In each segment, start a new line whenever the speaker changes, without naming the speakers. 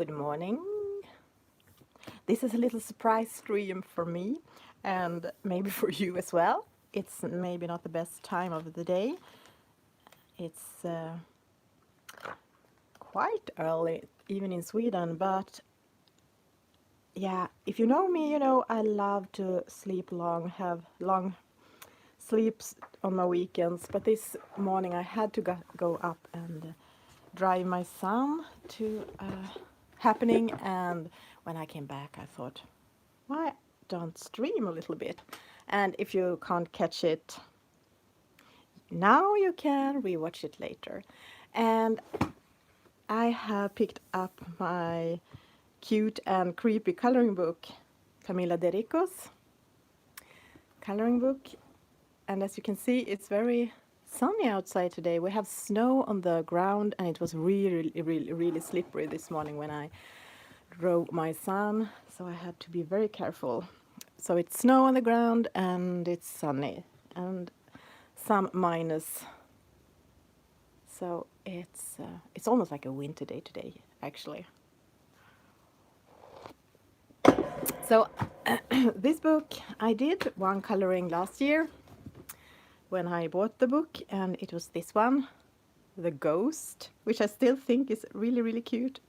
Good morning. This is a little surprise stream for me and maybe for you as well. It's maybe not the best time of the day. It's quite early, even in Sweden, but yeah, if you know me, you know I love to sleep long, have long sleeps on my weekends, but this morning I had to go up and drive my son to happening, and when I came back I thought, why don't stream a little bit? And if you can't catch it now, you can rewatch it later. And I have picked up my cute and creepy coloring book, Camilla de Rico's coloring book. And as you can see, it's very sunny outside today. We have snow on the ground, and it was really slippery this morning when I drove my son, so I had to be very careful. So it's snow on the ground and it's sunny and some minus. So it's almost like a winter day today, actually. So this book, I did one coloring last year when I bought the book, and it was this one, The Ghost, which I still think is really cute.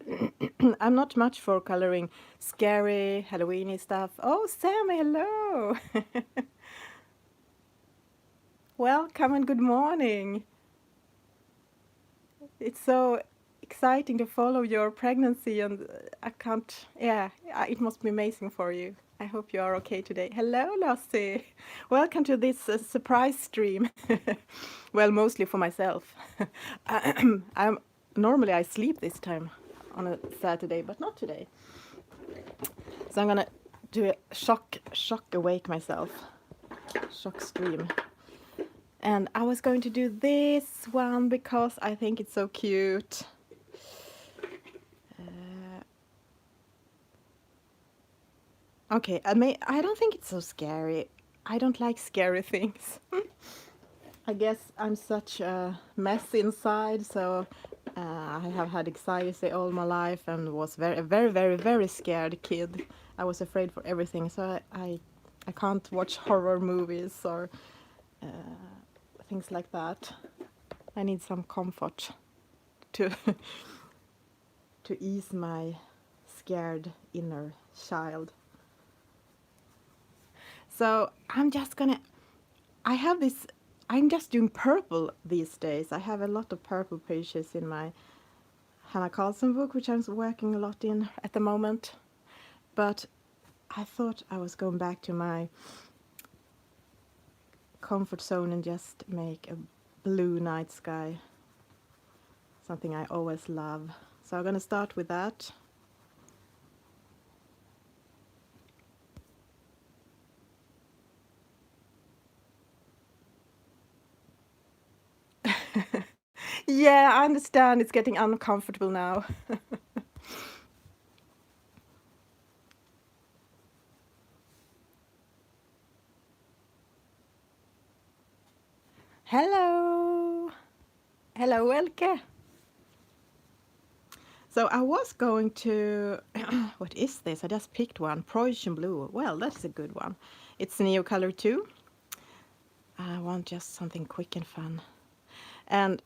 I'm not much for coloring scary, Halloweeny stuff. Oh, Sammy, hello! Welcome and good morning. It's so exciting to follow your pregnancy, and I can't, yeah, it must be amazing for you. I hope you are okay today. Hello, Lassie. Welcome to this surprise stream. Well, mostly for myself. Normally I sleep this time on a Saturday, but not today. So I'm gonna do a shock awake myself, shock stream. And I was going to do this one because I think it's so cute. Okay, I don't think it's so scary. I don't like scary things. I guess I'm such a mess inside, so I have had anxiety all my life and was very scared kid. I was afraid for everything, so I can't watch horror movies or things like that. I need some comfort to to ease my scared inner child. So I'm just doing purple these days. I have a lot of purple pages in my Hannah Carlson book, which I'm working a lot in at the moment. But I thought I was going back to my comfort zone and just make a blue night sky, something I always love. So I'm going to start with that. Yeah, I understand it's getting uncomfortable now. Hello! Hello, Elke! So I was going to, what is this? I just picked one, Prussian Blue. Well, that's a good one. It's a Neo color too. I want just something quick and fun. And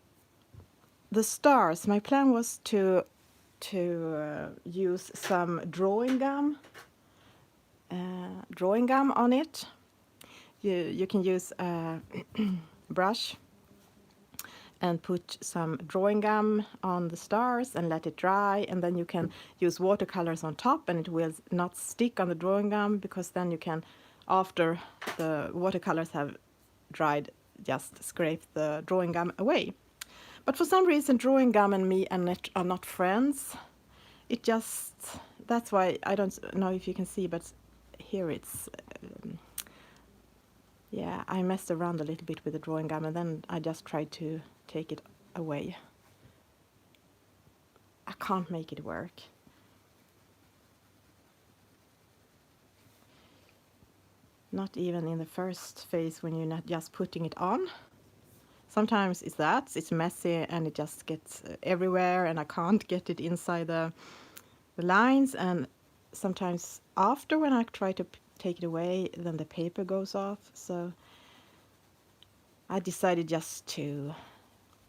the stars, my plan was to use some drawing gum on it. You can use a brush and put some drawing gum on the stars and let it dry, and then you can use watercolors on top, and it will not stick on the drawing gum, because then you can, after the watercolors have dried, just scrape the drawing gum away. But for some reason drawing gum and me are not friends. It just, that's why I don't know if you can see, but here it's yeah, I messed around a little bit with the drawing gum, and then I just tried to take it away. I can't make it work. Not even in the first phase when you're not just putting it on. Sometimes it's messy and it just gets everywhere, and I can't get it inside the the lines, and sometimes after when I try to take it away, then the paper goes off. So I decided just to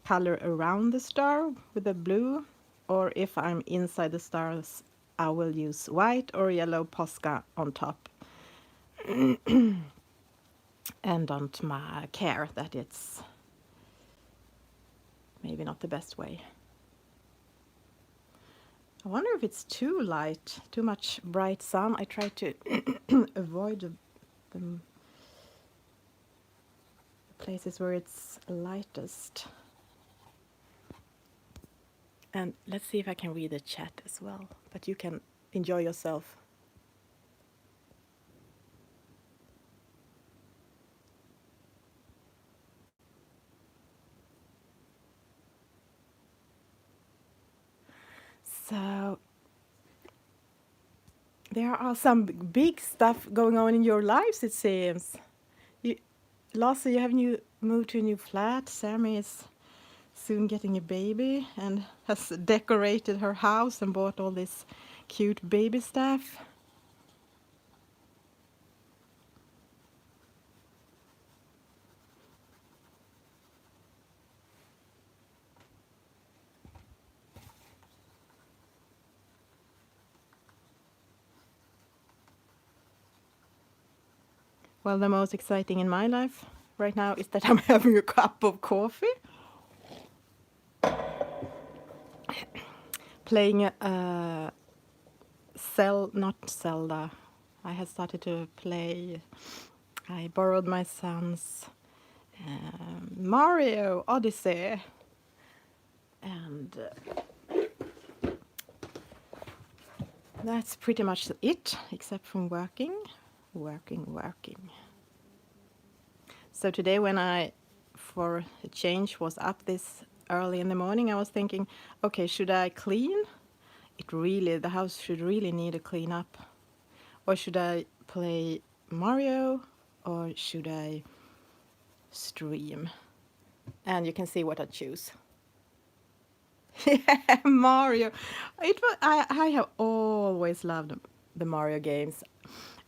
color around the star with the blue, or if I'm inside the stars, I will use white or yellow Posca on top. And don't care that it's maybe not the best way. I wonder if it's too light, too much bright sun. I try to avoid the places where it's lightest. And let's see if I can read the chat as well, but you can enjoy yourself. So there are some big stuff going on in your lives, it seems. Lasse, you have moved to a new flat. Sammy is soon getting a baby and has decorated her house and bought all this cute baby stuff. Well, the most exciting in my life right now is that I'm having a cup of coffee, playing not Zelda. I had started to play. I borrowed my son's Mario Odyssey, and that's pretty much it, except from working. So today when I, for a change, was up this early in the morning, I was thinking, okay, should I clean? The house should really need a clean up. Or should I play Mario? Or should I stream? And you can see what I choose. Yeah, Mario. I have always loved the Mario games.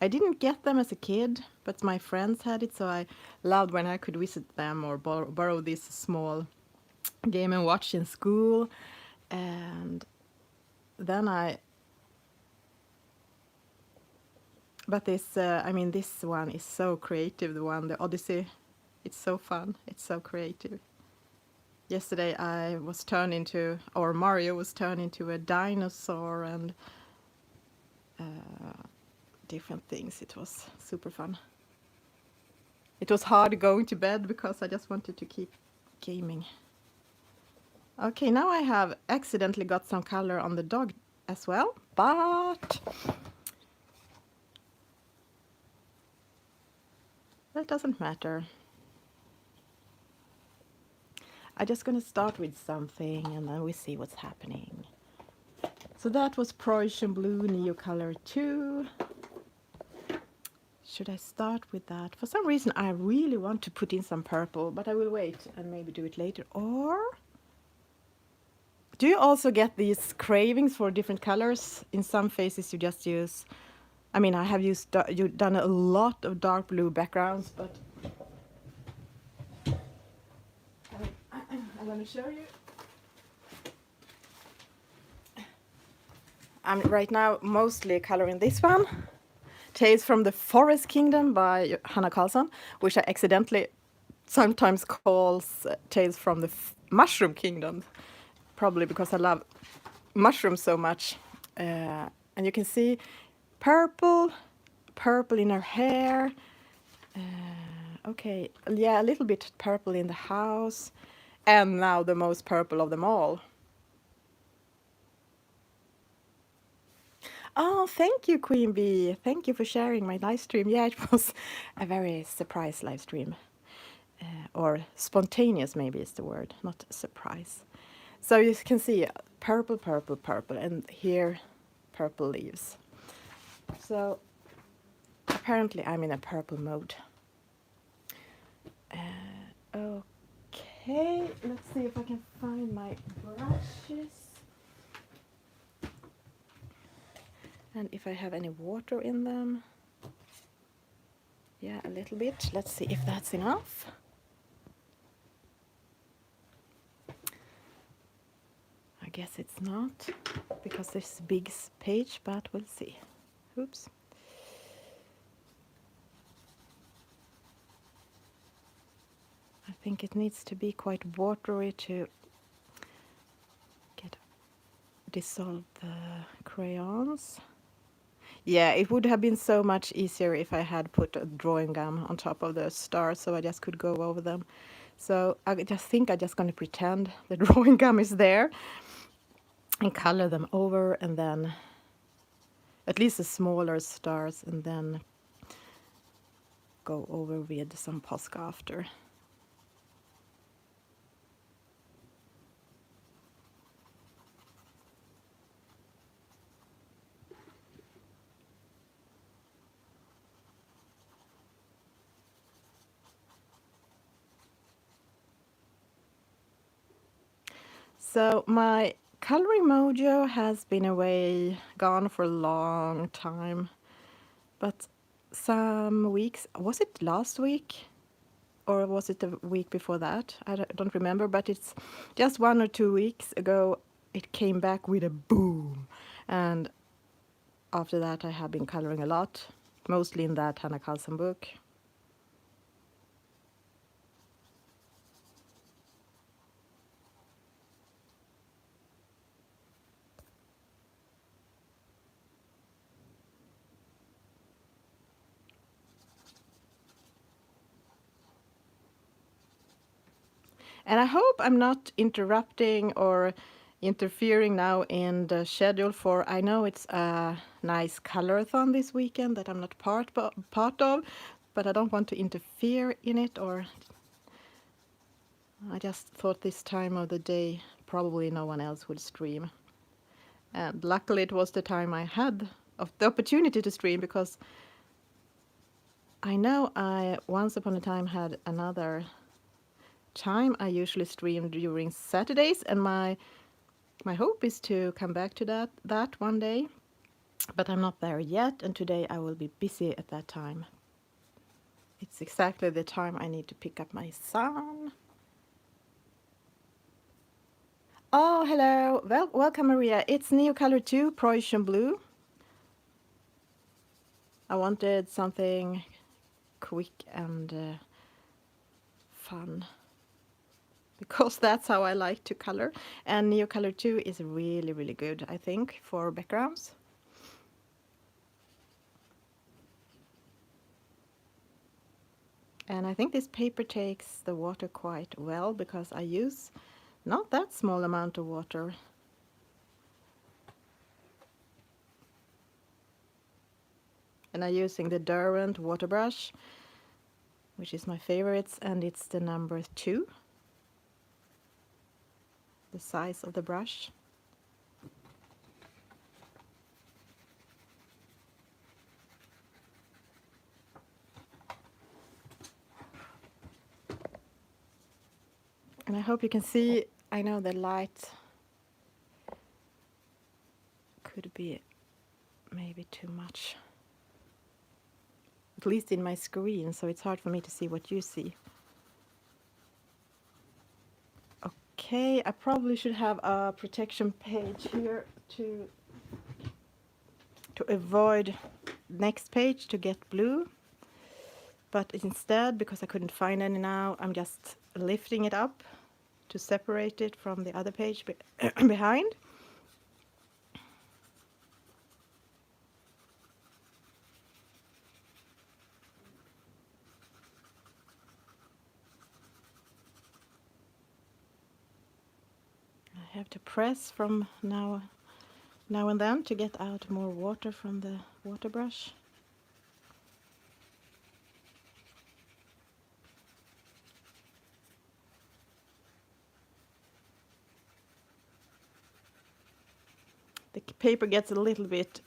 I didn't get them as a kid, but my friends had it, so I loved when I could visit them or borrow this small Game and Watch in school. And then but this one is so creative, the Odyssey. It's so fun, it's so creative. Yesterday Mario was turned into a dinosaur and different things. It was super fun. It was hard going to bed because I just wanted to keep gaming. Okay, now I have accidentally got some color on the dog as well, but that doesn't matter. I'm just going to start with something and then we see what's happening. So that was Prussian Blue Neo Color 2. Should I start with that? For some reason I really want to put in some purple, but I will wait and maybe do it later. Or do you also get these cravings for different colors? In some faces you just use, I have you've done a lot of dark blue backgrounds, but I'm going to show you. I'm right now mostly coloring this one, Tales from the Forest Kingdom by Hanna Karlsson, which I accidentally sometimes calls Tales from the Mushroom Kingdom, probably because I love mushrooms so much. And you can see purple in her hair. Okay, yeah, a little bit purple in the house. And now the most purple of them all. Oh, thank you, Queen Bee. Thank you for sharing my live stream. Yeah, it was a very surprise live stream. Or spontaneous, maybe is the word, not surprise. So you can see purple, and here purple leaves. So apparently I'm in a purple mode. Okay, let's see if I can find my brushes. And if I have any water in them, yeah, a little bit. Let's see if that's enough. I guess it's not, because this big page, but we'll see. Oops. I think it needs to be quite watery to dissolve the crayons. Yeah, it would have been so much easier if I had put a drawing gum on top of the stars, so I just could go over them. So I just think I'm just going to pretend the drawing gum is there and color them over, and then at least the smaller stars, and then go over with some Posca after. So my coloring mojo has been away, gone for a long time, but some weeks, was it last week or was it the week before that? I don't remember, but it's just 1 or 2 weeks ago it came back with a boom, and after that I have been coloring a lot, mostly in that Hanna Karlsson book. And I hope I'm not interrupting or interfering now in the schedule, for I know it's a nice colorathon this weekend that I'm not part of, but I don't want to interfere in it, or I just thought this time of the day probably no one else would stream. And luckily it was the time I had of the opportunity to stream, because I know I once upon a time had another time I usually stream during Saturdays, and my hope is to come back to that one day, but I'm not there yet, and today I will be busy at that time. It's exactly the time I need to pick up my son. Oh, hello. Well, welcome, Maria. It's Neocolor 2, Prussian Blue. I wanted something quick and fun, because that's how I like to color. And Neocolor 2 is really, really good, I think, for backgrounds. And I think this paper takes the water quite well, because I use not that small amount of water. And I'm using the Derwent water brush, which is my favorites, and it's the number 2, the size of the brush. And I hope you can see, I know the light could be maybe too much, at least in my screen, so it's hard for me to see what you see. Okay, I probably should have a protection page here to avoid next page to get blue. But instead, because I couldn't find any now, I'm just lifting it up to separate it from the other page behind. I have to press from now and then to get out more water from the water brush. The paper gets a little bit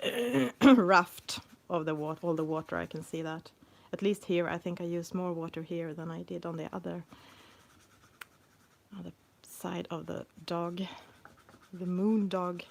roughed of the all the water, I can see that. At least here, I think I used more water here than I did on the other side of the dog, the moon dog.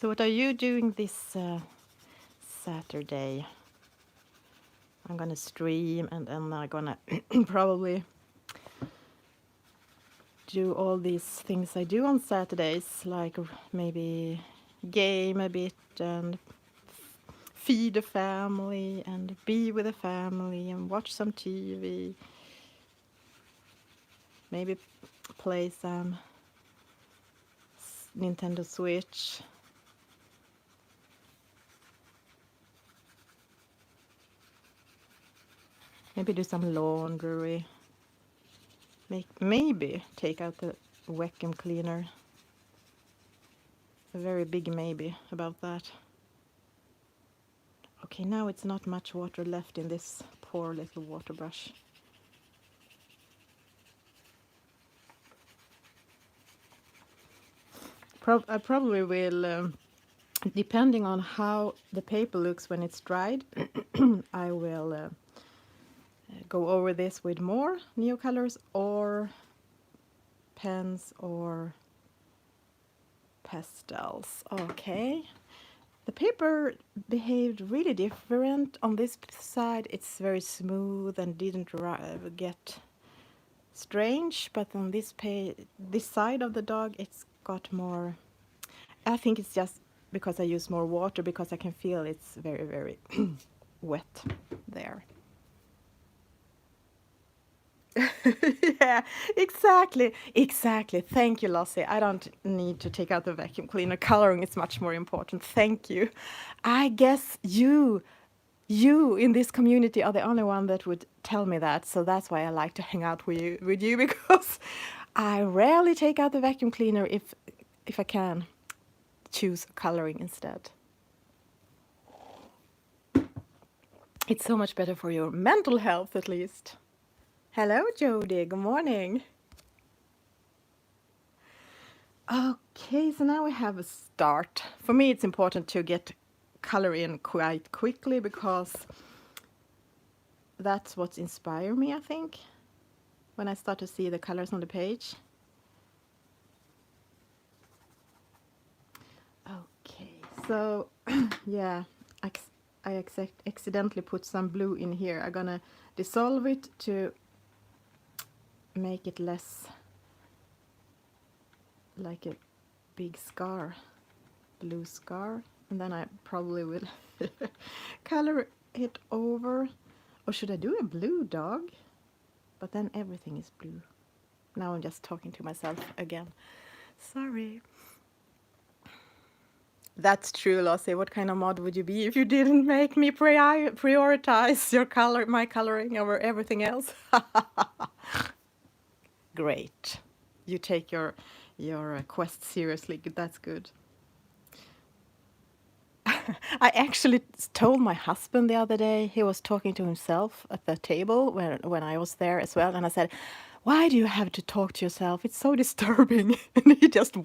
So what are you doing this Saturday? I'm gonna stream and then I'm gonna probably do all these things I do on Saturdays, like maybe game a bit and feed the family and be with the family and watch some TV. Maybe play some Nintendo Switch. Maybe do some laundry. Maybe take out the vacuum cleaner. A very big maybe about that. Okay, now it's not much water left in this poor little water brush. I probably will, depending on how the paper looks when it's dried, I will go over this with more neocolors or pens or pastels. Okay. The paper behaved really different. On this side it's very smooth and didn't get strange, but on this side of the dog it's got more. I think it's just because I use more water, because I can feel it's very, very wet there. Yeah, exactly. Thank you, Lassie. I don't need to take out the vacuum cleaner. Coloring is much more important. Thank you. I guess you in this community are the only one that would tell me that. So that's why I like to hang out with you because I rarely take out the vacuum cleaner if I can choose coloring instead. It's so much better for your mental health, at least. Hello, Jody. Good morning. Okay, so now we have a start. For me, it's important to get color in quite quickly because that's what inspires me, I think, when I start to see the colors on the page. Okay, so yeah, I accidentally put some blue in here. I'm gonna dissolve it to make it less like a big scar, blue scar, and then I probably will color it over. Or should I do a blue dog? But then everything is blue. Now I'm just talking to myself again. Sorry. That's true, Lassie. What kind of mod would you be if you didn't make me prioritize my coloring over everything else? Great. You take your quest seriously. That's good. I actually told my husband the other day, he was talking to himself at the table when I was there as well, and I said, "Why do you have to talk to yourself? It's so disturbing." And he just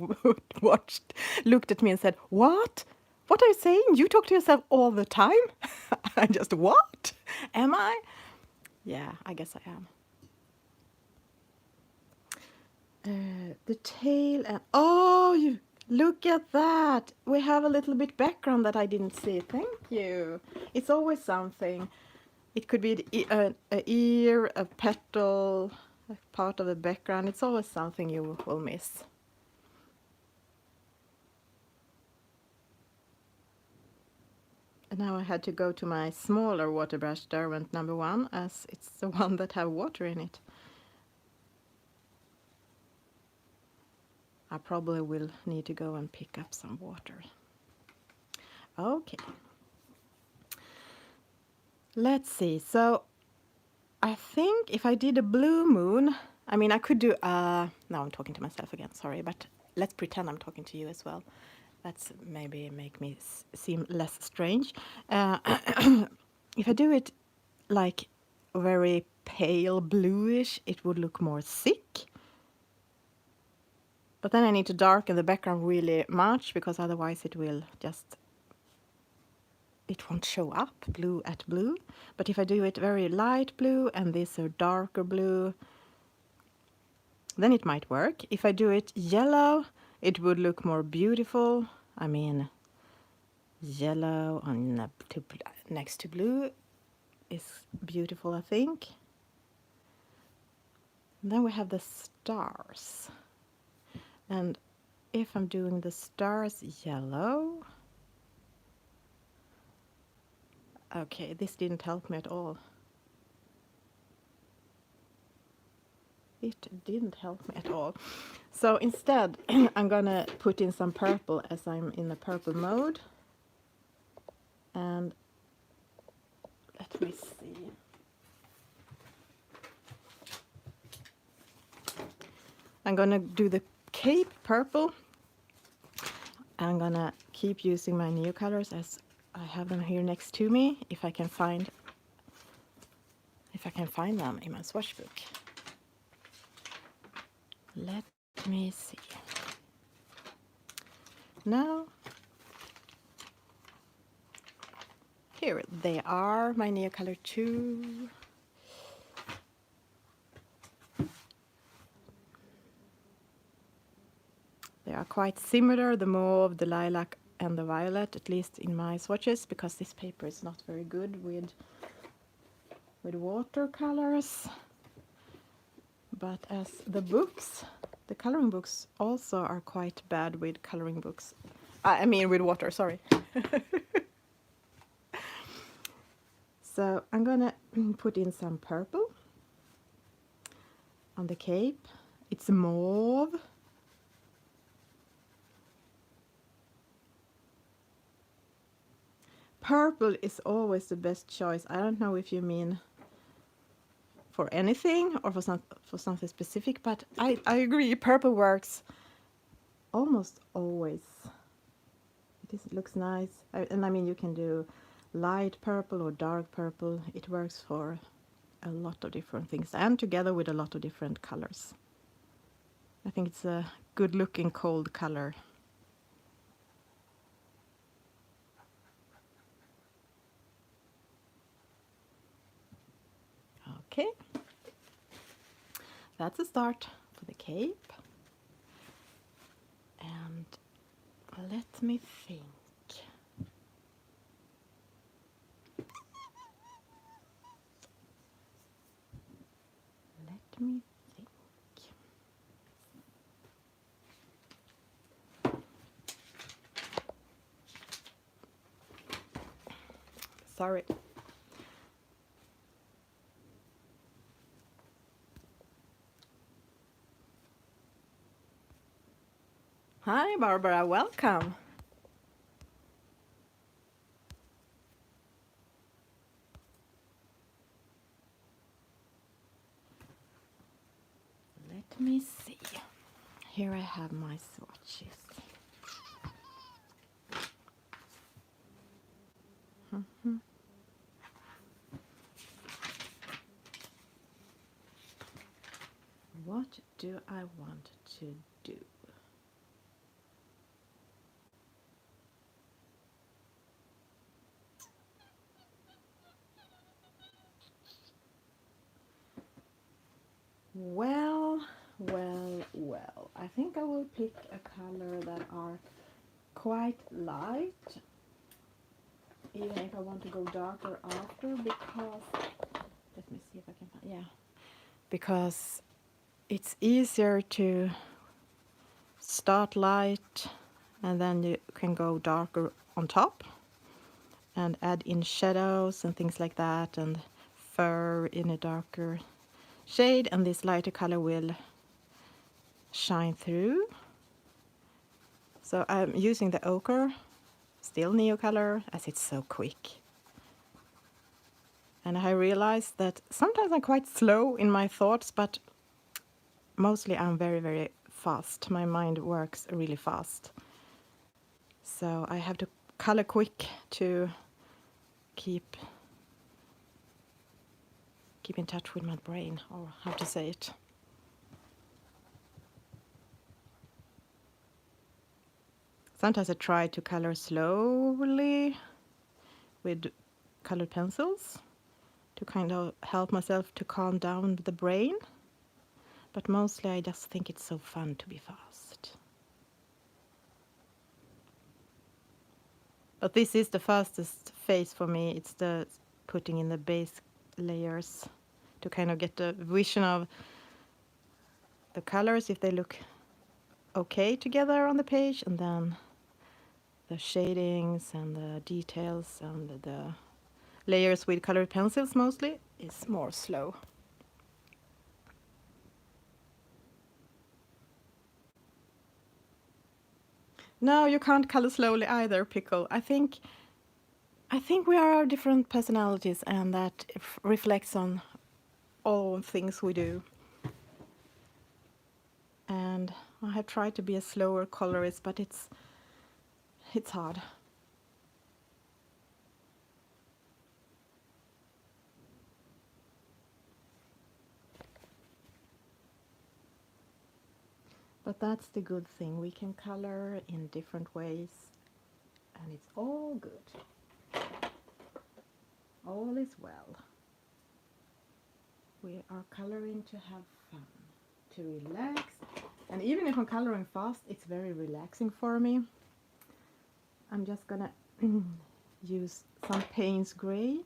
looked at me and said, "What? What are you saying? You talk to yourself all the time?" I just, "What? Am I?" Yeah, I guess I am. The tail and oh, look at that. We have a little bit background that I didn't see. Thank you. It's always something. It could be an ear, a petal, a part of the background. It's always something you will miss. And now I had to go to my smaller water brush, Derwent number 1, as it's the one that have water in it. I probably will need to go and pick up some water. Okay. Let's see. So I think if I did a blue moon, I mean, I could do, now I'm talking to myself again, sorry, but let's pretend I'm talking to you as well. That's maybe make me seem less strange. If I do it like very pale bluish, it would look more thick. But then I need to darken the background really much because otherwise it will just, it won't show up blue at blue. But if I do it very light blue and this a darker blue, then it might work. If I do it yellow, it would look more beautiful. I mean, yellow on next to blue is beautiful, I think. And then we have the stars. And if I'm doing the stars yellow, okay, this didn't help me at all. It didn't help me at all. So instead, I'm gonna put in some purple as I'm in the purple mode. And let me see. I'm gonna do the cape purple. I'm gonna keep using my new colors as I have them here next to me, if I can find them in my swatch book. Let me see. Now, here they are, my Neo Color 2. They are quite similar, the mauve, the lilac and the violet, at least in my swatches, because this paper is not very good with watercolors. But as the books, the coloring books also are quite bad with coloring books. I mean with water, sorry. So I'm gonna put in some purple on the cape. It's mauve. Purple is always the best choice. I don't know if you mean for anything or for something specific, but I agree, purple works almost always. It looks nice. And I mean, you can do light purple or dark purple. It works for a lot of different things and together with a lot of different colors. I think it's a good looking cold color. Okay, that's a start for the cape. And let me think. Let me think. Sorry. Hi, Barbara, welcome. Let me see. Here I have my swatches. What do I want to do? Well, I think I will pick a color that are quite light, even if I want to go darker after, because, let me see if I can find, yeah, because it's easier to start light and then you can go darker on top and add in shadows and things like that, and fur in a darker shade, and this lighter color will shine through. So I'm using the ochre, still Neo Color, as it's so quick. And I realized that sometimes I'm quite slow in my thoughts, but mostly I'm very, very fast. My mind works really fast. So I have to color quick to keep in touch with my brain, or how to say it. Sometimes I try to color slowly with colored pencils to kind of help myself to calm down the brain. But mostly I just think it's so fun to be fast. But this is the fastest phase for me. It's the putting in the base layers to kind of get the vision of the colors, if they look okay together on the page, and then the shadings and the details and the layers with colored pencils mostly is more slow. No, you can't color slowly either, Pickle. I think we are our different personalities, and that reflects on all things we do. And I have tried to be a slower colorist, but it's hard. But that's the good thing. We can color in different ways, and it's all good. All is well. We are coloring to have fun, to relax. And even if I'm coloring fast, it's very relaxing for me. I'm just gonna use some Payne's Gray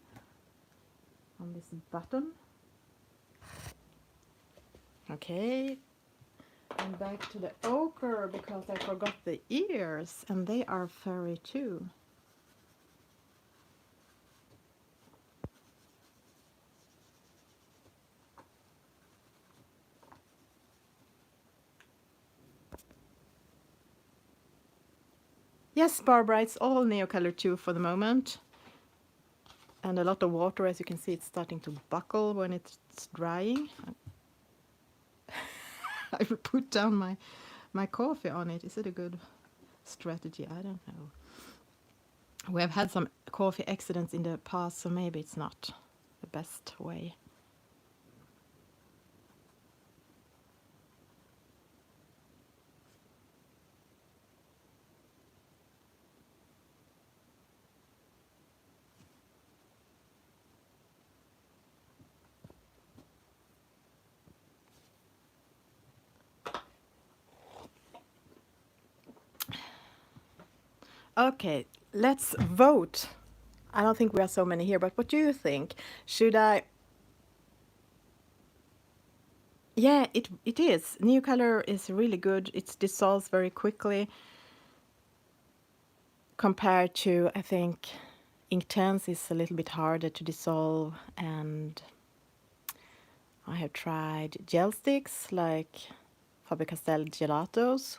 on this button. Okay, and back to the ochre because I forgot the ears, and they are furry too. Yes, Barbara, it's all Neocolor 2 for the moment. And a lot of water, as you can see, it's starting to buckle when it's drying. I will put down my coffee on it. Is it a good strategy? I don't know. We have had some coffee accidents in the past, so maybe it's not the best way. Okay, let's vote. I don't think we are so many here, but what do you think? Should I... Yeah, it is. Neocolor is really good. It dissolves very quickly compared to, I think, Inktense is a little bit harder to dissolve, and I have tried gel sticks like Faber-Castell Gelatos.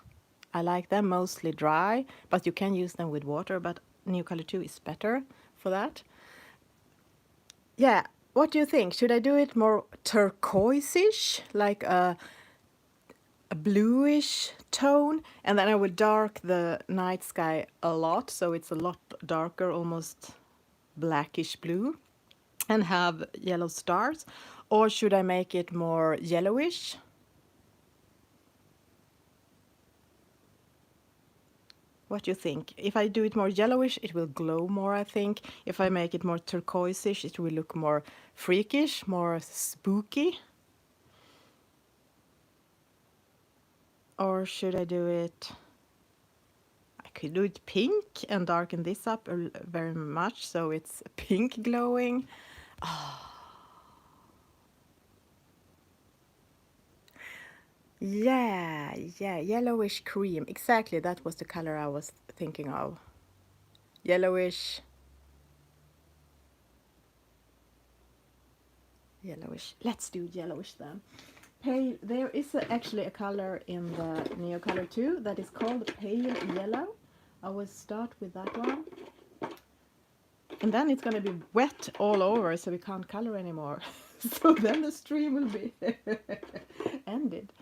I like them mostly dry, but you can use them with water, but Neocolor 2 is better for that. Yeah, what do you think? Should I do it more turquoise-ish, like a bluish tone, and then I will dark the night sky a lot, so it's a lot darker, almost blackish blue, and have yellow stars? Or should I make it more yellowish? What do you think? If I do it more yellowish, it will glow more, I think. If I make it more turquoise-ish, it will look more freakish, more spooky. Or should I do it... I could do it pink and darken this up very much, so it's pink glowing. Yeah, yellowish cream. Exactly, that was the color I was thinking of. Yellowish. Yellowish. Let's do yellowish then. Pale. There is actually a color in the Neocolor 2 that is called pale yellow. I will start with that one. And then it's going to be wet all over, so we can't color anymore. So then the stream will be ended.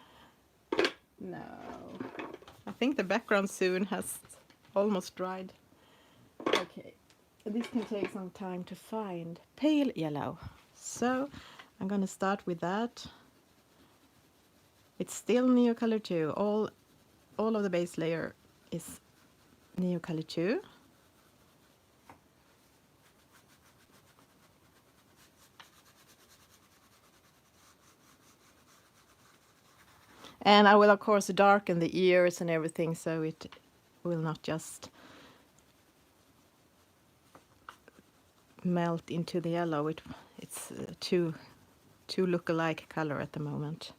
No. I think the background soon has almost dried. Okay. This can take some time to find. Pale yellow. So I'm going to start with that. It's still Neocolor 2. All of the base layer is Neocolor 2. And I will, of course, darken the ears and everything, so it will not just melt into the yellow. It's too look-alike color at the moment.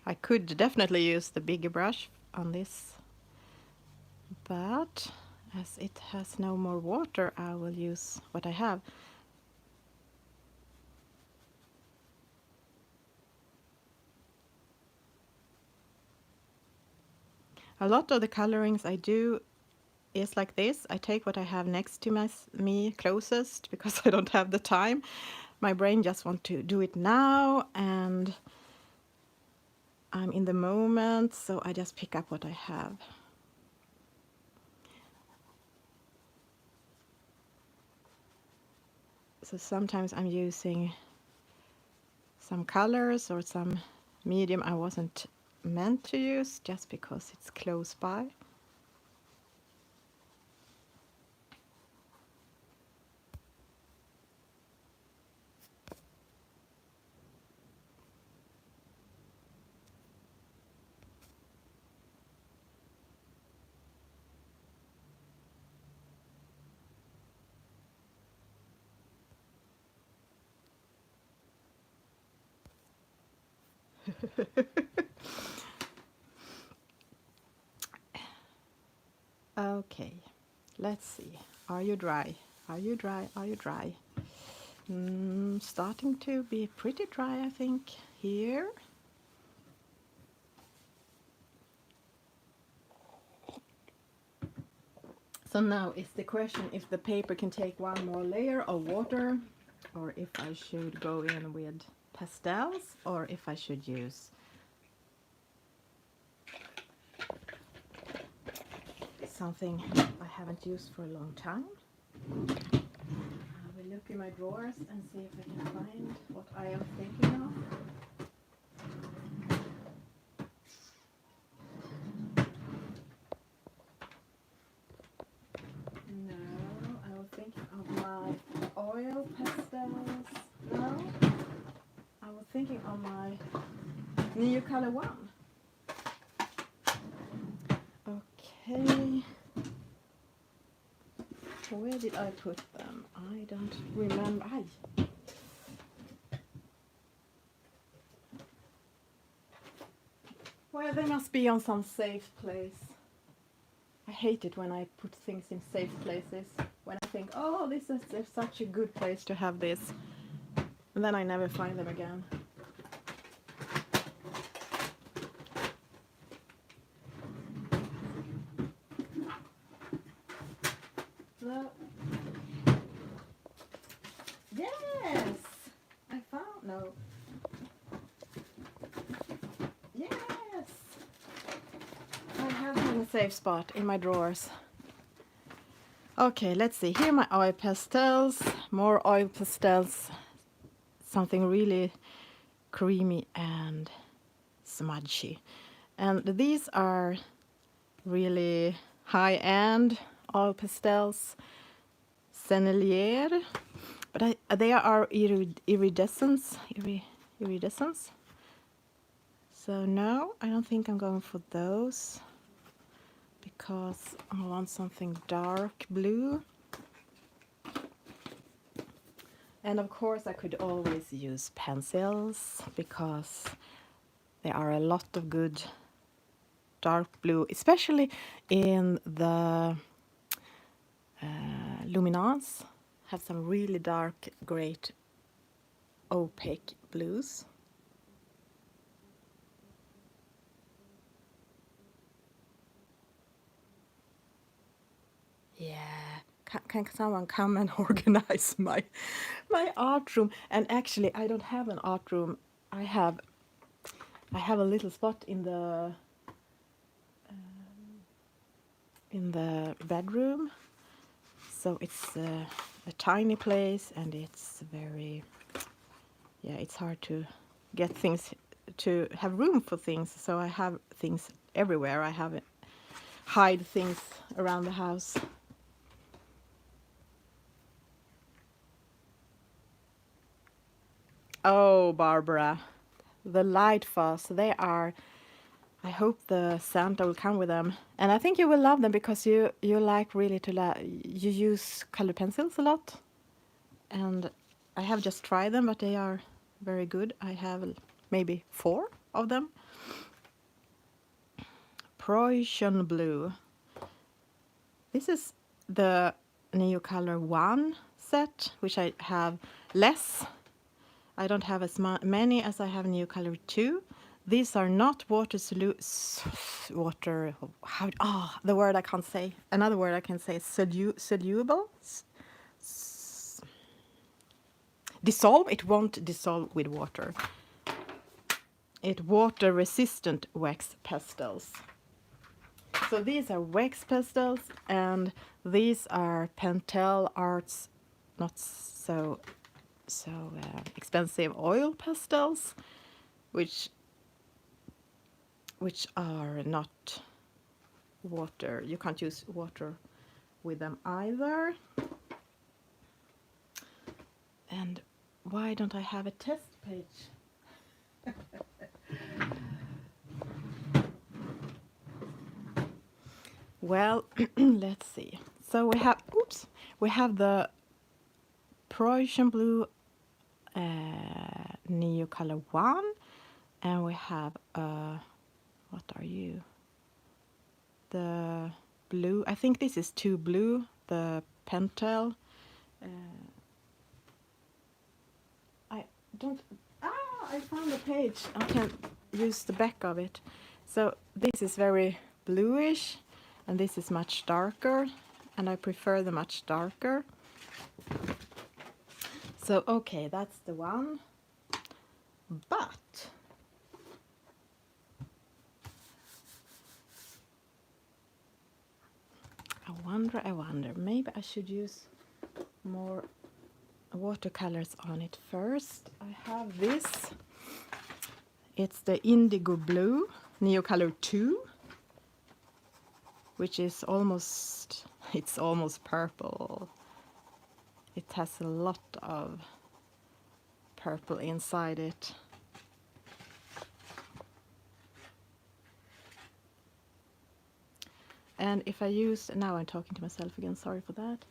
I could definitely use the bigger brush on this, but as it has no more water, I will use what I have. A lot of the colorings I do is like this. I take what I have next to me closest, because I don't have the time. My brain just wants to do it now, and I'm in the moment, so I just pick up what I have. So sometimes I'm using some colors or some medium I wasn't meant to use just because it's close by. Okay, let's see. Are you dry? Are you dry? Are you dry? Starting to be pretty dry, I think, here. So now is the question if the paper can take one more layer of water, or if I should go in with pastels, or if I should use something I haven't used for a long time. I will look in my drawers and see if I can find what I am thinking of. No, I was thinking of my oil pastels. No, I was thinking of my new color one. Okay. Where did I put them? I don't remember. Well, they must be on some safe place. I hate it when I put things in safe places. When I think, oh, this is such a good place to have this. And then I never find them again. No. Yes! I found, no. Yes! I have them in a safe spot in my drawers. Okay, let's see. Here are my oil pastels. More oil pastels. Something really creamy and smudgy. And these are really high-end oil pastels. Sennelier. But they are iridescence. Iridescence. So no, I don't think I'm going for those, because I want something dark blue. And of course I could always use pencils, because there are a lot of good dark blue, especially in the luminance. Have some really dark, great opaque blues. Yeah, can someone come and organize my art room? And actually, I don't have an art room. I have a little spot in the bedroom. So it's a tiny place, and it's very, yeah, it's hard to get things, to have room for things. So I have things everywhere. I have hide things around the house. Oh, Barbara, the lightfast, they are, I hope the Santa will come with them. And I think you will love them because you like really you use colored pencils a lot. And I have just tried them, but they are very good. I have maybe 4 of them. Prussian blue. This is the Neo Color 1 set, which I have less. I don't have as many as I have Neo Color 2. These are not water, how, the word I can't say. Another word I can say is soluble. Dissolve, it won't dissolve with water. It water resistant wax pastels. So these are wax pastels, and these are Pentel Arts, not so expensive oil pastels, which are not water. You can't use water with them either. And why don't I have a test page? Well, let's see. So we have the Prussian blue Neo Color 1, and we have what are you? The blue, I think this is 2 blue, the Pentel. I found a page. I can use the back of it. So this is very bluish, and this is much darker, and I prefer the much darker. So okay, that's the one. But I wonder, maybe I should use more watercolors on it first. I have this. It's the Indigo Blue Neo Color 2, which is almost purple. It has a lot of purple inside it. And if I use, now I'm talking to myself again, sorry for that.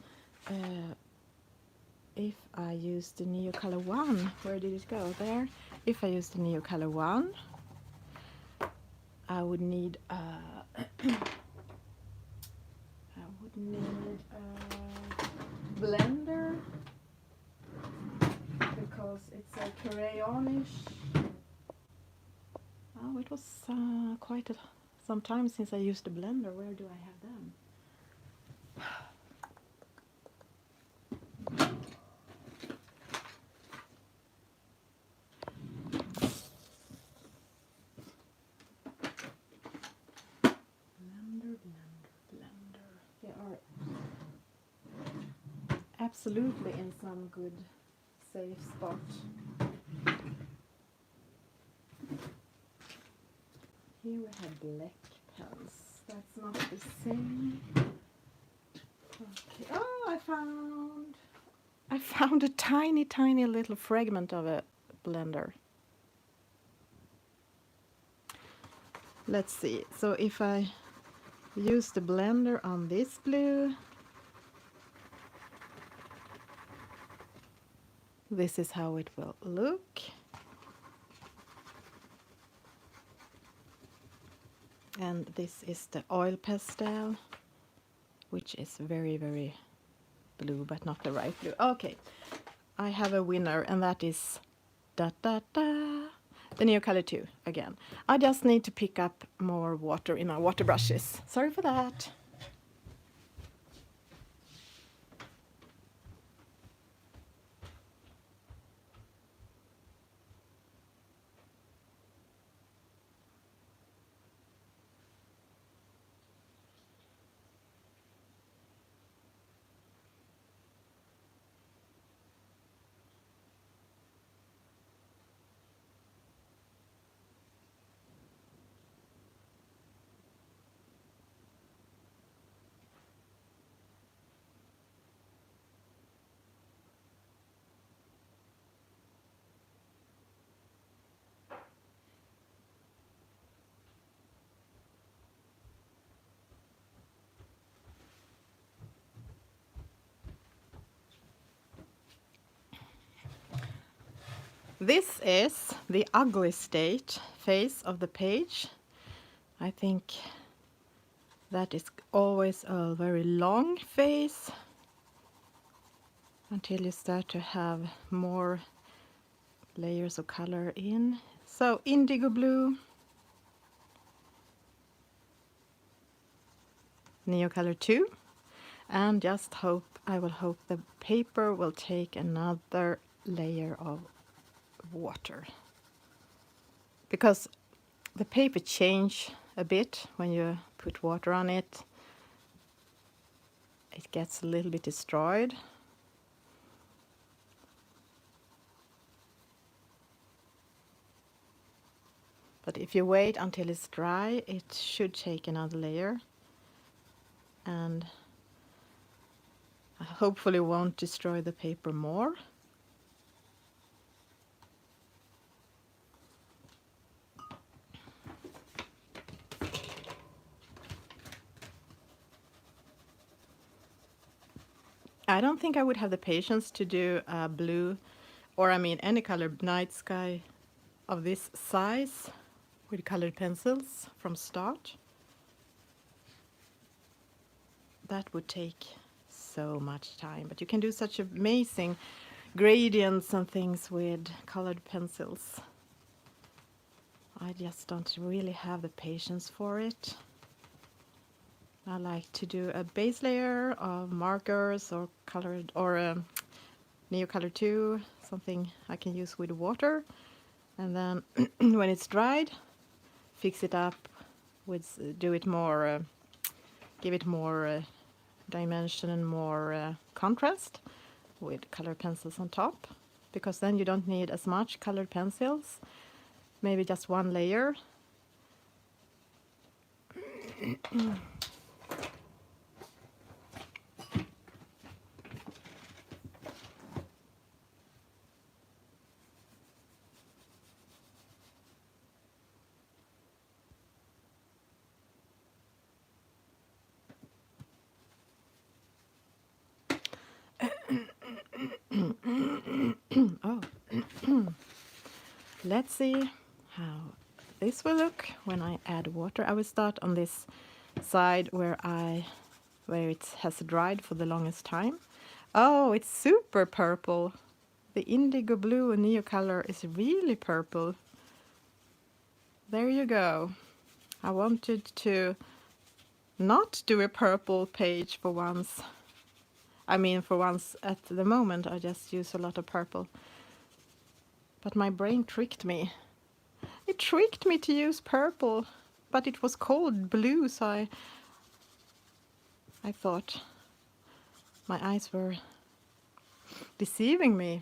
If I use the Neo Color 1, where did it go? There. If I use the Neo Color 1, I would need a blender, because it's a crayonish. Oh, it was quite some time since I used a blender. Where do I have them? Blender. They are absolutely in some good safe spot. Here we have black pens. That's not the same. Okay. Oh, I found a tiny little fragment of a blender. Let's see. So if I use the blender on this blue, this is how it will look. And this is the oil pastel, which is very blue, but not the right blue. Okay, I have a winner, and that is the Neo Color 2 again. I just need to pick up more water in my water brushes. Sorry for that. This is the ugly state face of the page. I think that is always a very long face until you start to have more layers of color in. So indigo blue, Neocolor 2, and just hope, I will hope the paper will take another layer of water. Because the paper change a bit when you put water on it. It gets a little bit destroyed. But if you wait until it's dry, it should take another layer. And hopefully won't destroy the paper more. I don't think I would have the patience to do a blue, or I mean any color night sky of this size with colored pencils from start. That would take so much time, but you can do such amazing gradients and things with colored pencils. I just don't really have the patience for it. I like to do a base layer of markers or colored or Neocolor 2, something I can use with water, and then when it's dried, fix it up with do it more, give it more dimension and more contrast with colored pencils on top, because then you don't need as much colored pencils, maybe just one layer. Oh, let's see how this will look when I add water. I will start on this side where it has dried for the longest time. Oh, it's super purple. The indigo blue and Neocolor is really purple. There you go. I wanted to not do a purple page for once. I mean, for once at the moment, I just use a lot of purple. But my brain tricked me. It tricked me to use purple, but it was called blue, so I thought my eyes were deceiving me.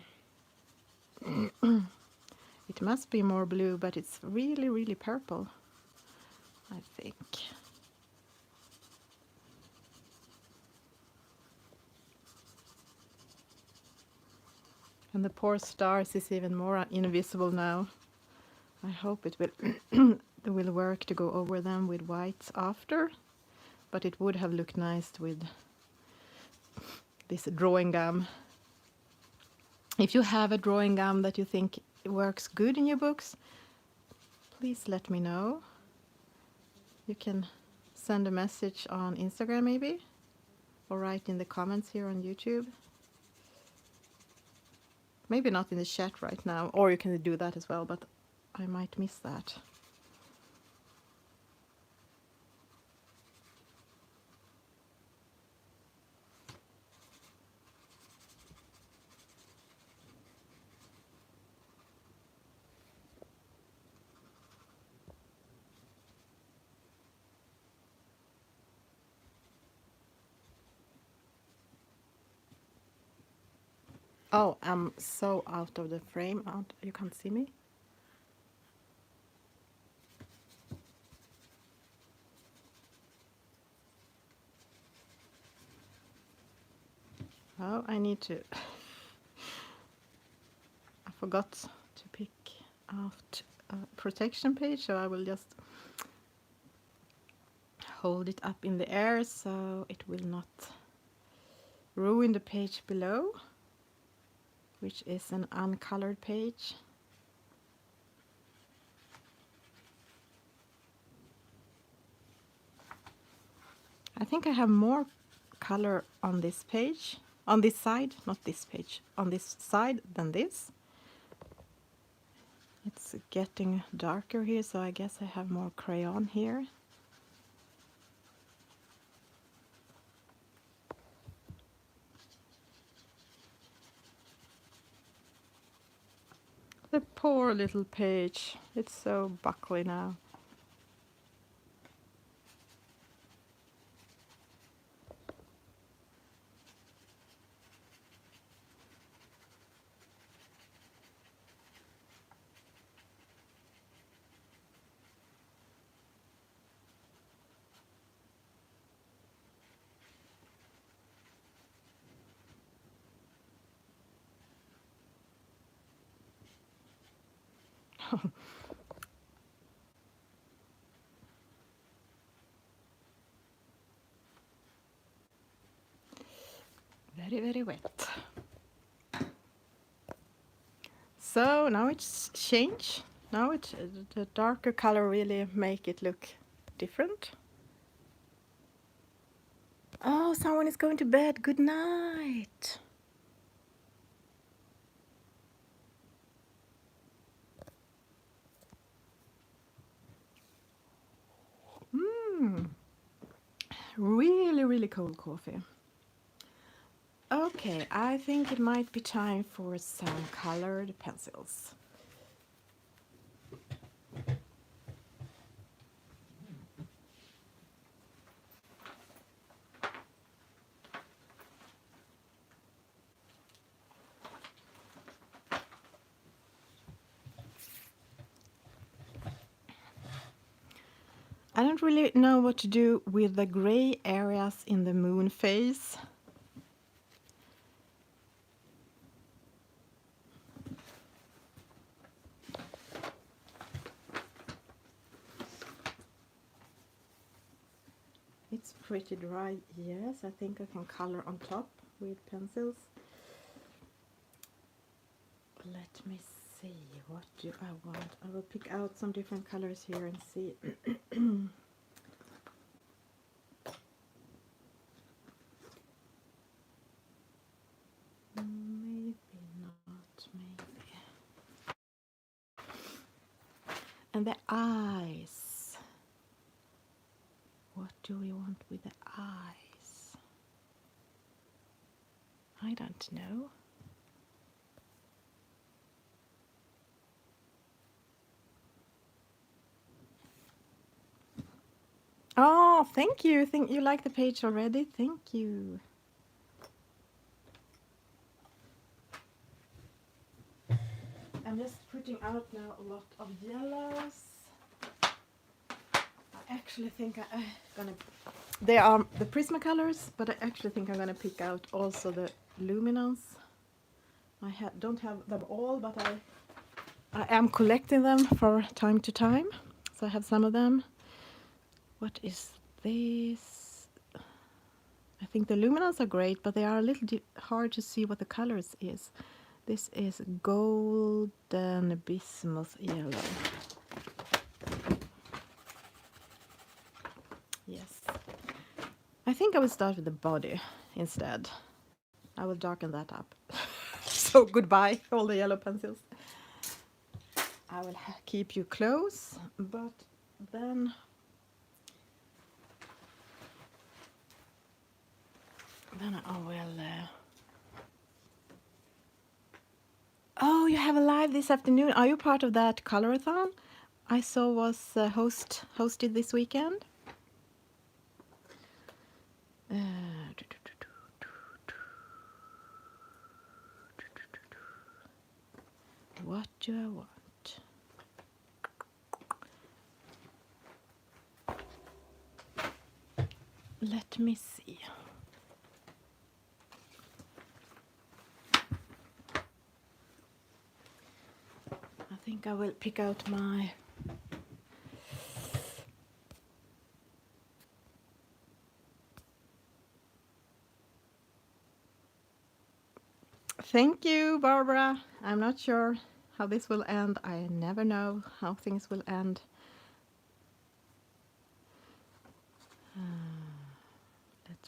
It must be more blue, but it's really, really purple, I think. And the poor stars is even more invisible now. I hope it will it will work to go over them with whites after, but it would have looked nice with this drawing gum. If you have a drawing gum that you think works good in your books, please let me know. You can send a message on Instagram maybe, or write in the comments here on YouTube. Maybe not in the chat right now, or you can do that as well, but I might miss that. Oh, I'm so out of the frame. You can't see me. Oh, I need to. I forgot to pick out a protection page, so I will just hold it up in the air so it will not ruin the page below, which is an uncolored page. I think I have more color on this page, on this side, not this page, on this side than this. It's getting darker here, so I guess I have more crayon here. The poor little page, it's so buckly now. Very, very wet. So now it's changed. Now the darker color really make it look different. Oh, someone is going to bed. Good night. Really, really cold coffee. Okay, I think it might be time for some colored pencils. I don't really know what to do with the gray areas in the moon phase. It's pretty dry, yes. I think I can color on top with pencils. Let me see, what do I want? I will pick out some different colors here and see. Maybe not, maybe. And the eyes. What do we want with the eyes? I don't know. Oh, thank you. Think you like the page already? Thank you. I'm just putting out now a lot of yellows. I actually think I'm gonna. They are the Prismacolors, but I actually think I'm gonna pick out also the luminance. I don't have them all, but I am collecting them from time to time. So I have some of them. What is this? I think the luminance are great, but they are a little hard to see what the colors is. This is golden bismuth yellow. Yes. I think I will start with the body instead. I will darken that up. So goodbye, all the yellow pencils. I will keep you close, but then I will. Oh, you have a live this afternoon. Are you part of that colorathon I saw was hosted this weekend? What do I want? Let me see. I think I will pick out my Thank you, Barbara. I'm not sure how this will end. I never know how things will end.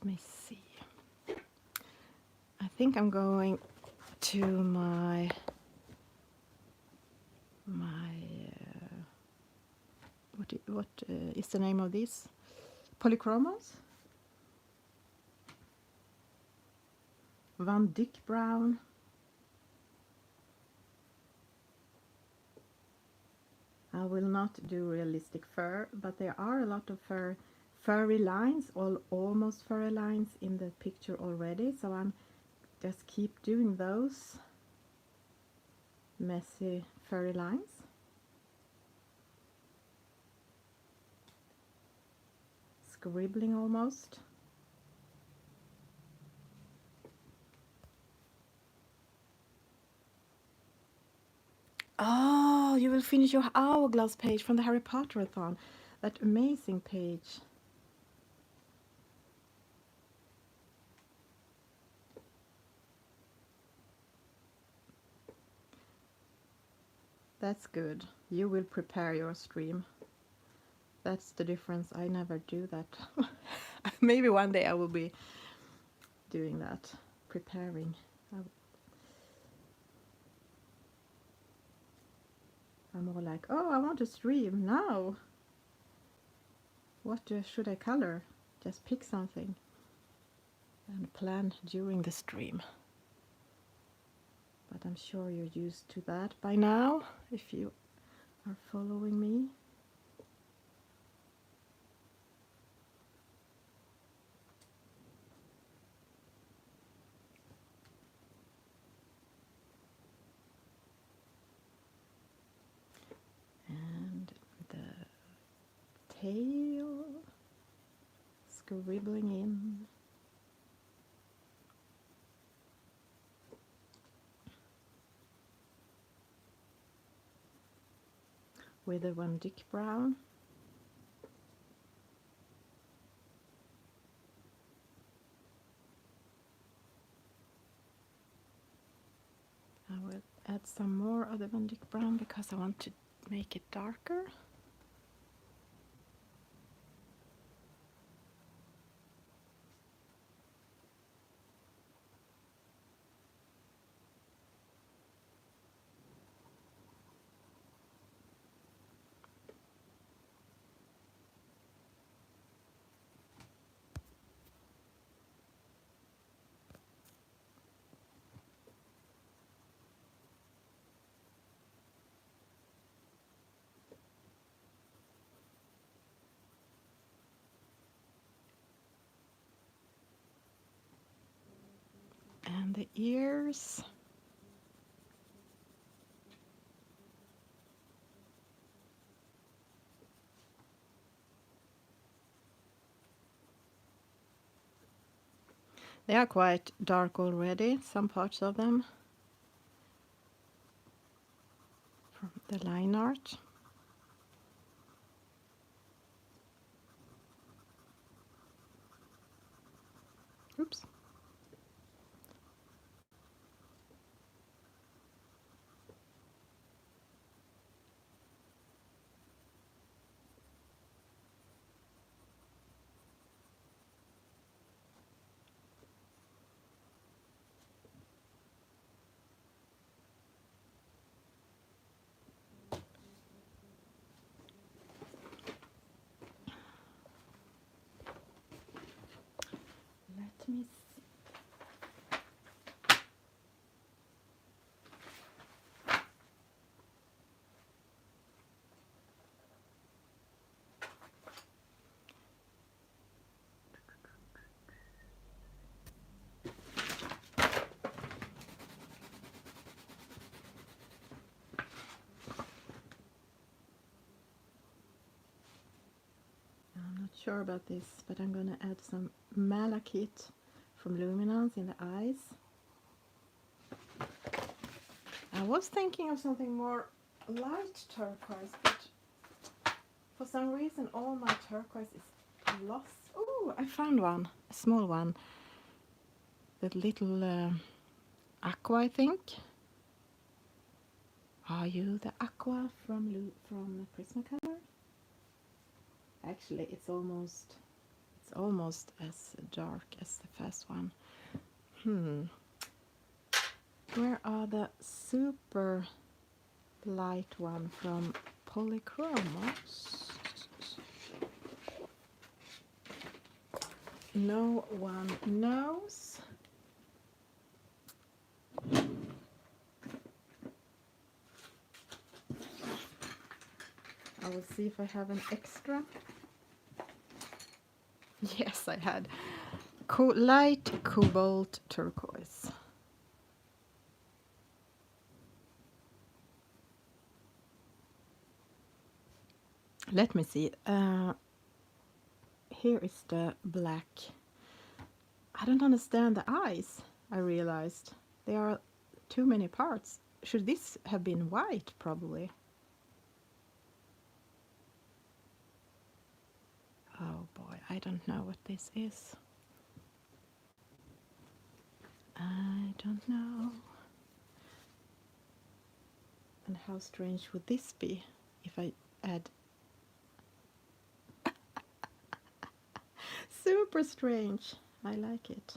me see. I think I'm going to my what is the name of this? Polychromos? Van Dyck Brown. I will not do realistic fur, but there are a lot of furry lines, almost furry lines in the picture already, so I'm just keep doing those messy furry lines. Scribbling almost. Oh, you will finish your hourglass page from the Harry Potterathon. That amazing page. That's good. You will prepare your stream. That's the difference. I never do that. Maybe one day I will be doing that, preparing. I'm more like, oh, I want to stream now. What should I color? Just pick something and plan during the stream. But I'm sure you're used to that by now, if you are following me. And the tail, scribbling in. With the Van Dyck Brown. I will add some more of the Van Dyck Brown because I want to make it darker. And the ears. They are quite dark already, some parts of them, from the line art. Oops. Let me see. I'm not sure about this, but I'm going to add some malachite from Luminance in the eyes. I was thinking of something more light turquoise, but for some reason all my turquoise is lost. Oh, I found one, a small one. The little aqua, I think. Are you the aqua from Prismacolor? Actually, it's It's almost as dark as the first one. Where are the super light one from Polychromos? No one knows. I will see if I have an extra. Yes, I had light cobalt turquoise. Let me see. Here is the black. I don't understand the eyes, I realized. There are too many parts. Should this have been white, probably? Oh boy, I don't know what this is. I don't know. And how strange would this be if I add... Super strange. I like it.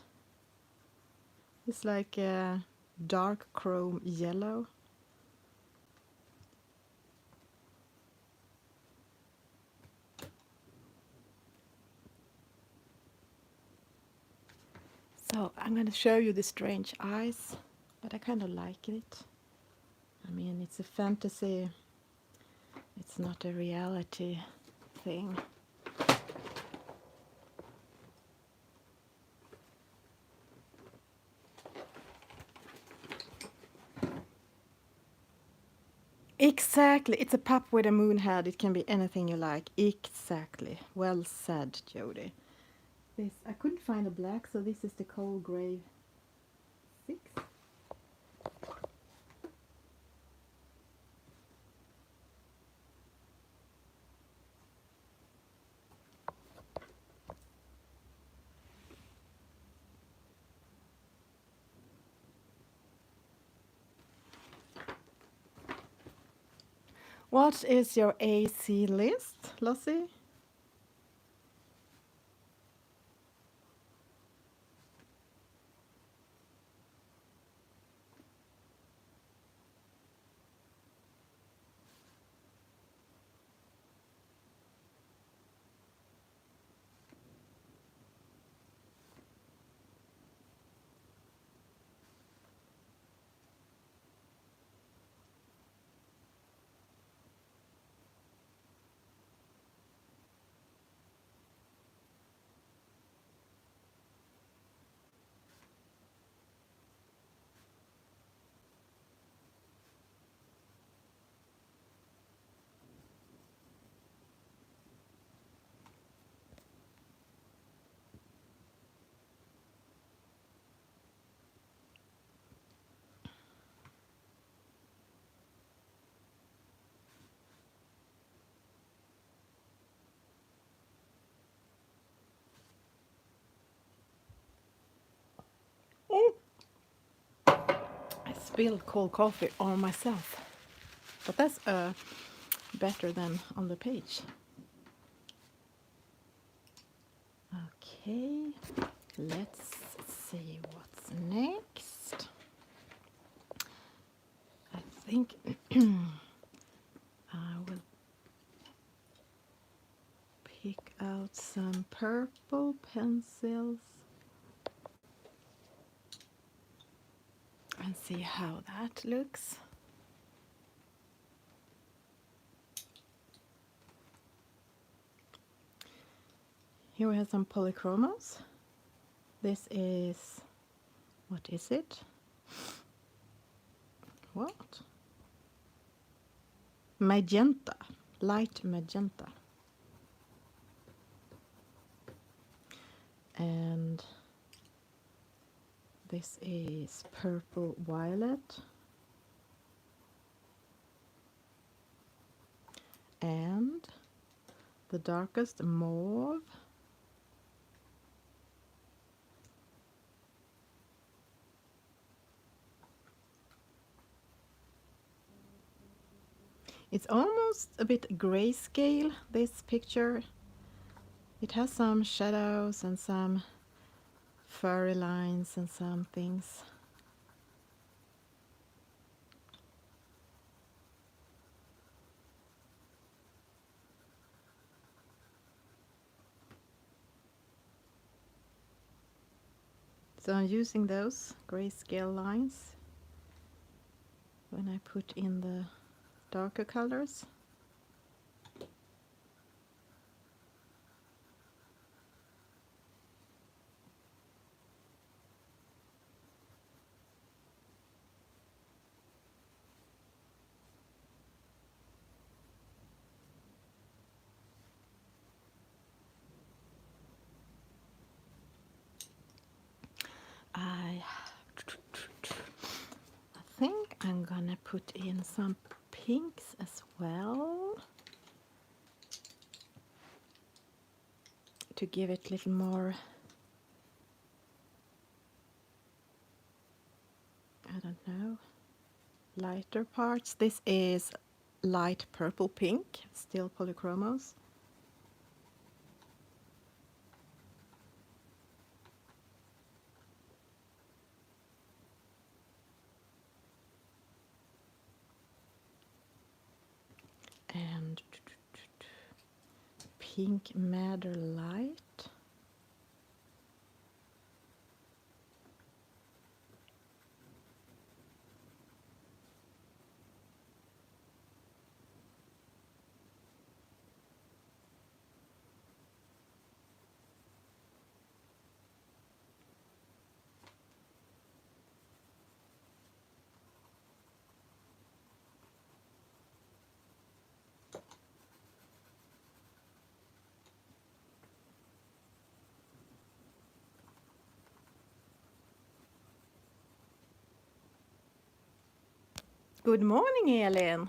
It's like a dark chrome yellow. So I'm going to show you the strange eyes, but I kind of like it. I mean, it's a fantasy. It's not a reality thing. Exactly. It's a pup with a moon head. It can be anything you like. Exactly. Well said, Jody. This, I couldn't find a black, so this is the Cold Grey 6. What is your AC list, Lossie? Oh, I spilled cold coffee on myself. But that's better than on the page. Okay, let's see what's next. I think I will pick out some purple pencils and see how that looks. Here we have some polychromos. This is, what is it? What? Magenta, light magenta. And this is purple violet. And the darkest mauve. It's almost a bit grayscale, this picture. It has some shadows and some furry lines and some things. So I'm using those grayscale lines when I put in the darker colors. I think I'm gonna put in some pinks as well to give it a little more, I don't know, lighter parts. This is light purple pink, still polychromos. And pink madder light. Good morning, Elin.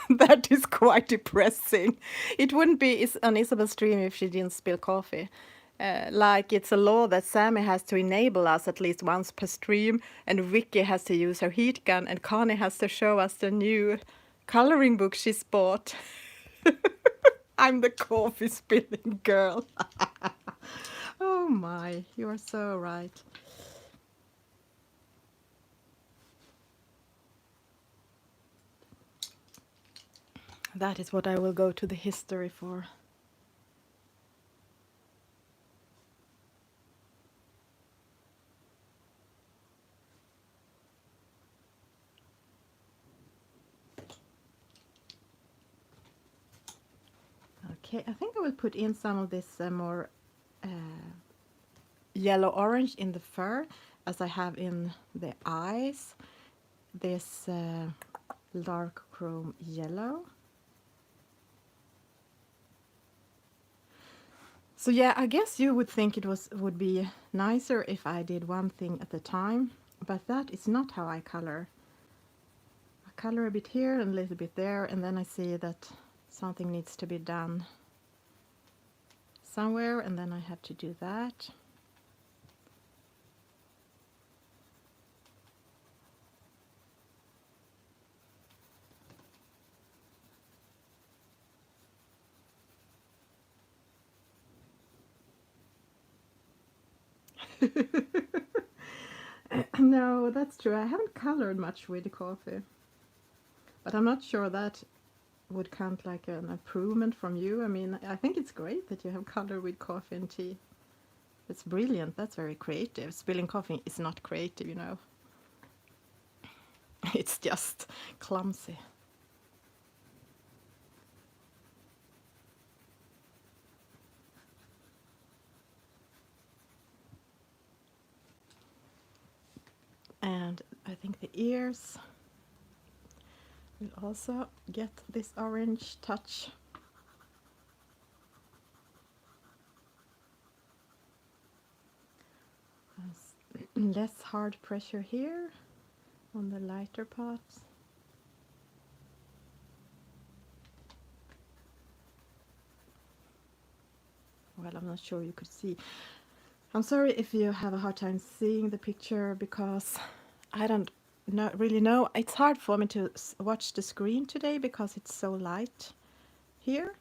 That is quite depressing. It wouldn't be on Isabel's stream if she didn't spill coffee. Like it's a law that Sammy has to enable us at least once per stream, and Vicky has to use her heat gun, and Connie has to show us the new coloring book she's bought. I'm the coffee spilling girl. Oh my, you are so right. That is what I will go to the history for. Okay, I think I will put in some of this more yellow orange in the fur as I have in the eyes. This dark chrome yellow. So yeah, I guess you would think it would be nicer if I did one thing at a time, but that is not how I color. I color a bit here and a little bit there, and then I see that something needs to be done somewhere, and then I have to do that. No, that's true. I haven't colored much with the coffee, but I'm not sure that would count like an improvement from you. I mean, I think it's great that you have color with coffee and tea. It's brilliant. That's very creative. Spilling coffee is not creative, you know. It's just clumsy. And I think the ears will also get this orange touch. less hard pressure here on the lighter parts. Well, I'm not sure you could see. I'm sorry if you have a hard time seeing the picture because I don't really know. It's hard for me to watch the screen today because it's so light here.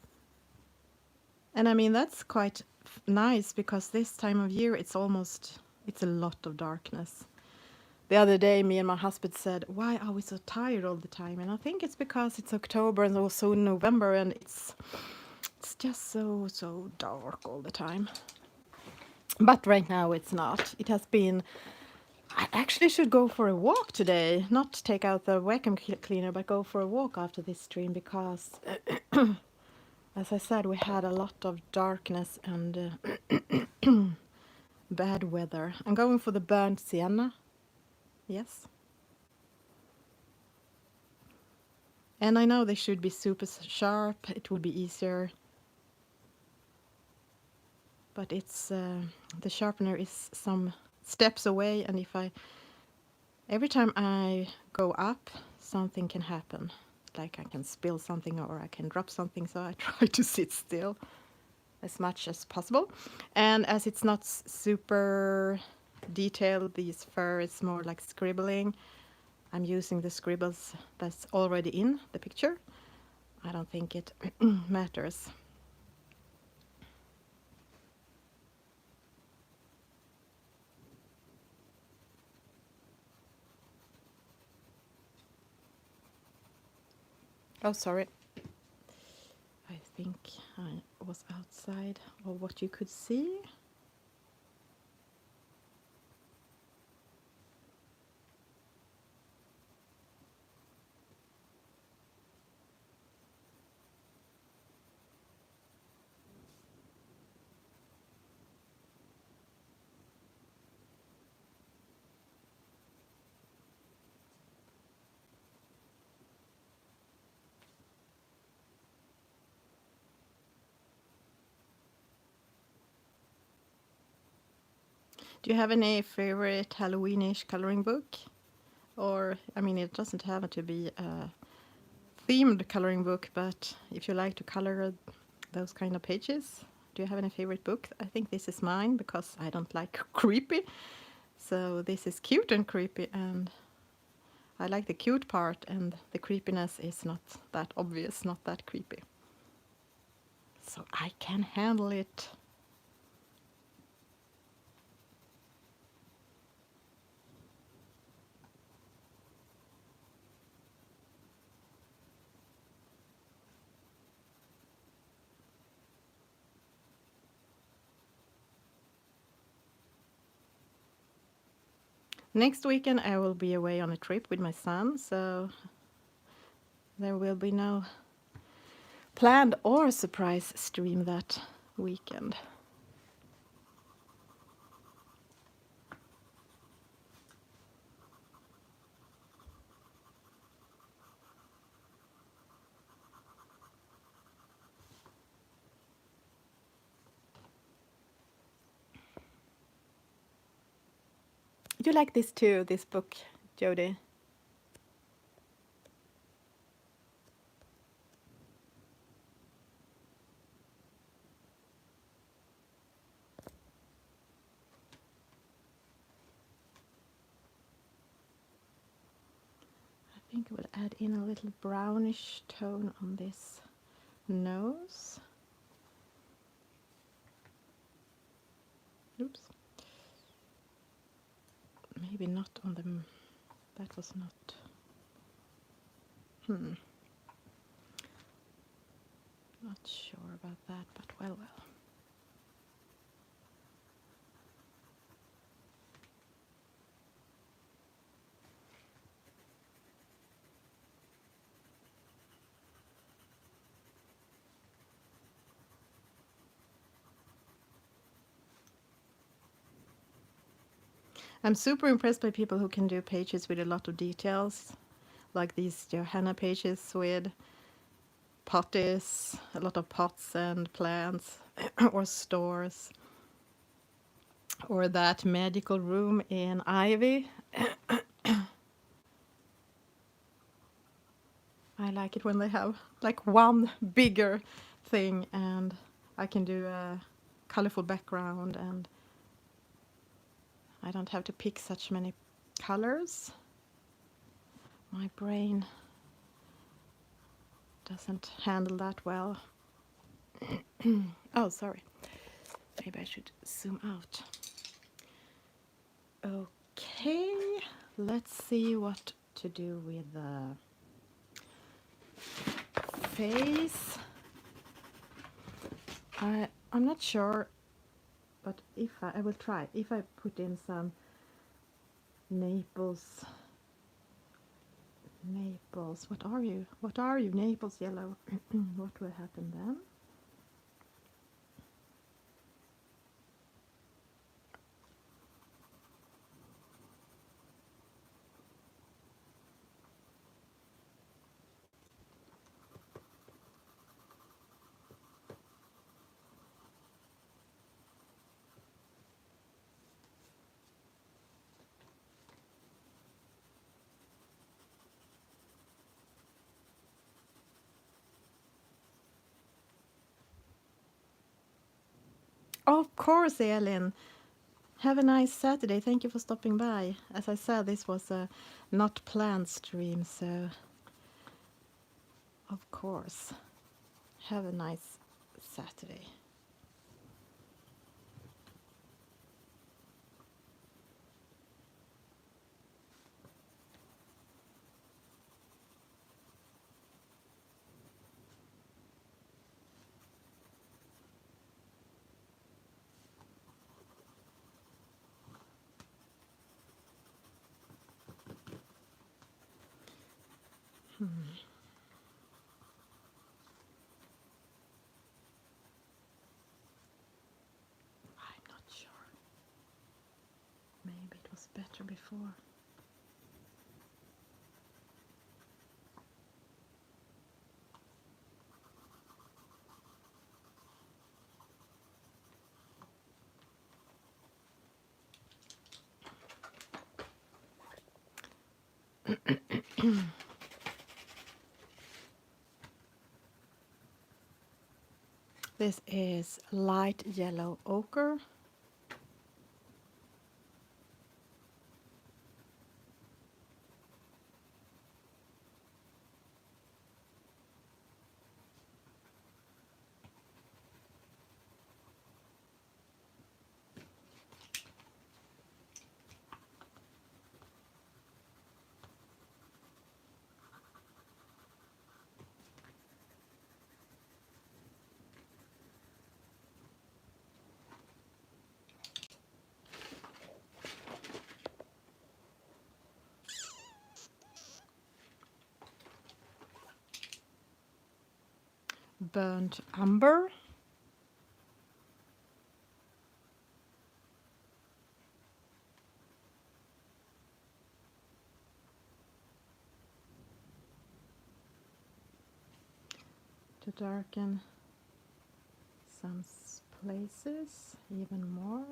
And I mean, that's quite nice because this time of year it's a lot of darkness. The other day, me and my husband said, "Why are we so tired all the time?" And I think it's because it's October and also November, and it's just so dark all the time. But right now it's not. It has been. I actually should go for a walk today, not take out the vacuum cleaner, but go for a walk after this stream because, as I said, we had a lot of darkness and bad weather. I'm going for the burnt sienna. Yes. And I know they should be super sharp. It would be easier. But it's the sharpener is some steps away, and every time I go up, something can happen. Like I can spill something or I can drop something, so I try to sit still as much as possible. And as it's not super detailed, these fur is more like scribbling. I'm using the scribbles that's already in the picture. I don't think it matters. Oh, sorry. I think I was outside of what you could see. Do you have any favorite Halloweenish coloring book? Or, I mean, it doesn't have to be a themed coloring book, but if you like to color those kind of pages, do you have any favorite book? I think this is mine because I don't like creepy. So this is cute and creepy, and I like the cute part, and the creepiness is not that obvious, not that creepy. So I can handle it. Next weekend I will be away on a trip with my son, so there will be no planned or surprise stream that weekend. You like this too, this book, Jody? I think I will add in a little brownish tone on this nose. Oops. Maybe not on the... That was not... Not sure about that, but well. I'm super impressed by people who can do pages with a lot of details, like these Johanna pages with potties, a lot of pots and plants, or stores. or that magical room in Ivy. I like it when they have like one bigger thing and I can do a colorful background and I don't have to pick such many colors. My brain doesn't handle that well. Oh, sorry. Maybe I should zoom out. Okay, let's see what to do with the face. I'm not sure, but if I will try. If I put in some Naples, what are you? What are you? Naples yellow. What will happen then? Of course, Elin. Have a nice Saturday. Thank you for stopping by. As I said, this was a not planned stream, so of course. Have a nice Saturday. I'm not sure. Maybe it was better before. This is light yellow ochre. Burnt umber. To darken some places even more.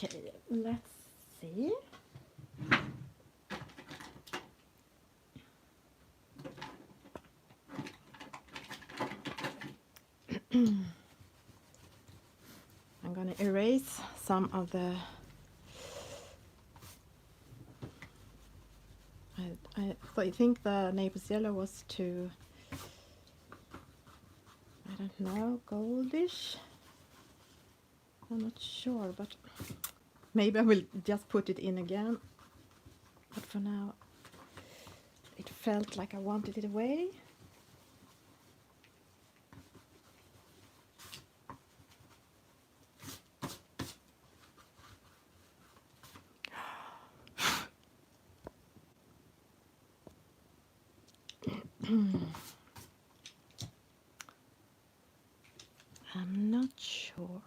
Okay, let's see. I'm gonna erase some of the I think the Naples yellow was too, I don't know, goldish. I'm not sure, but maybe I will just put it in again. But for now, it felt like I wanted it away. I'm not sure.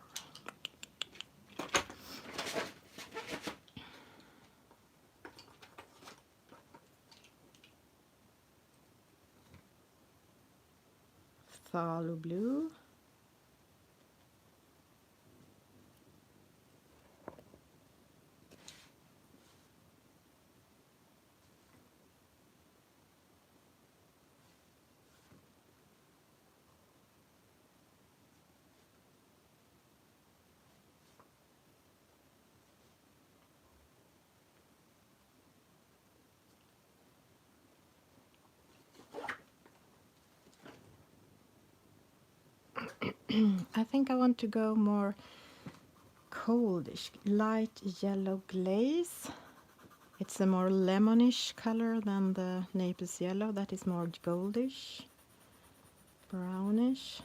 Phthalo blue. I think I want to go more coldish, light yellow glaze. It's a more lemonish color than the Naples yellow. That is more goldish, brownish.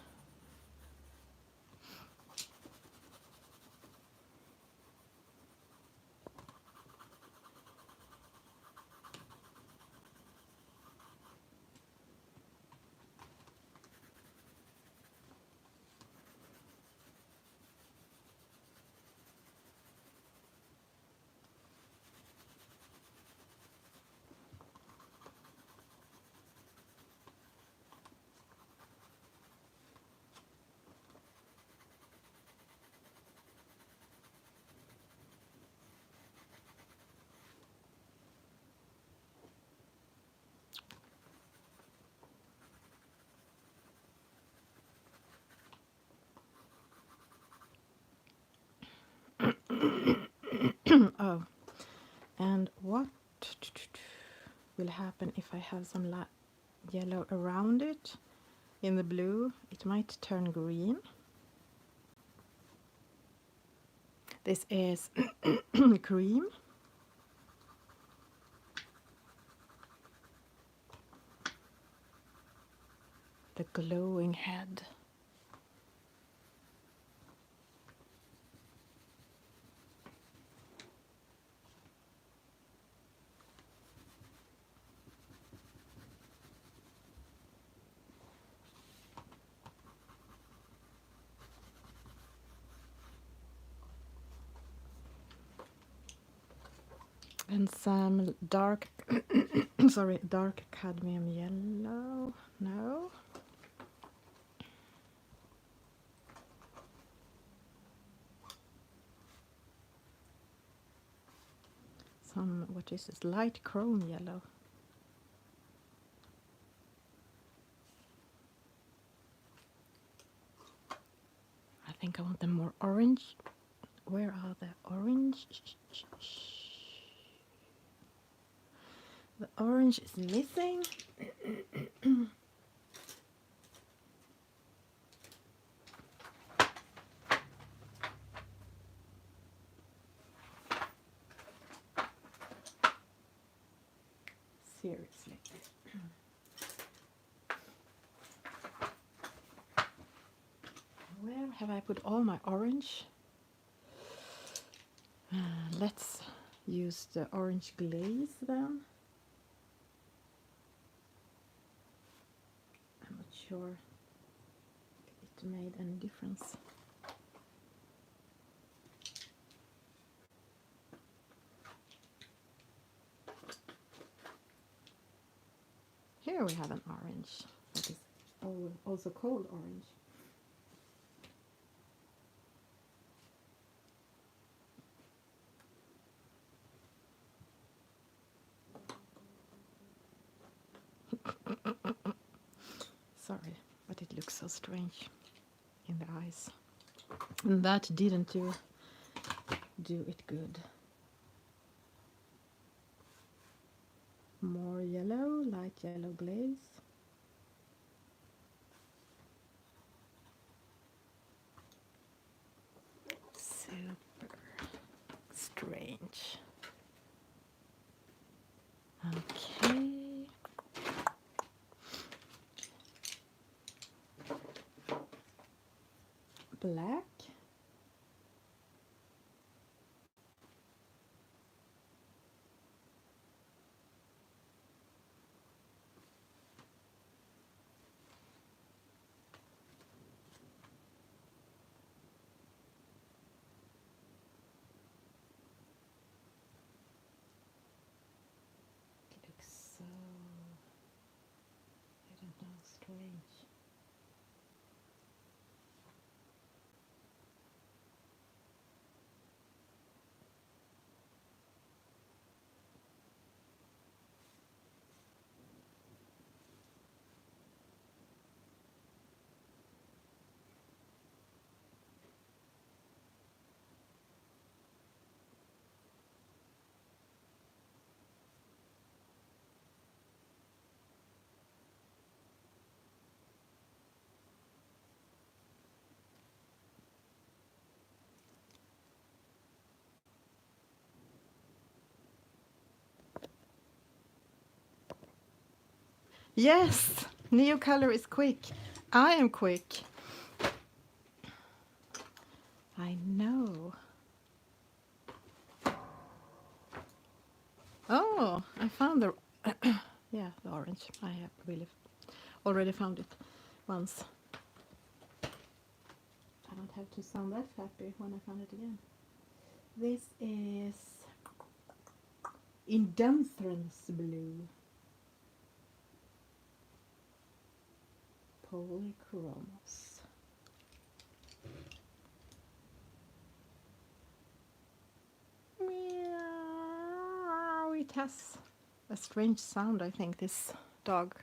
Oh, and what will happen if I have some yellow around it in the blue? It might turn green. This is cream. The glowing head. And some dark, sorry, dark cadmium yellow. No. Some, what is this? Light chrome yellow. I think I want them more orange. Where are the orange? The orange is missing. Seriously. Where have I put all my orange? Let's use the orange glaze then. I'm not sure it made any difference. Here we have an orange that is also cold orange. Sorry, but it looks so strange in the eyes. And that didn't do it good. More yellow, light yellow glaze. Super strange. Okay. Black. It looks so, I don't know, strange. Yes, Neocolor is quick. I am quick. I know. Oh, I found the yeah, the orange. I have really already found it once. I don't have to sound that happy when I found it again. This is Indifference Blue. Polychromos. Meow. It has a strange sound, I think, this dog.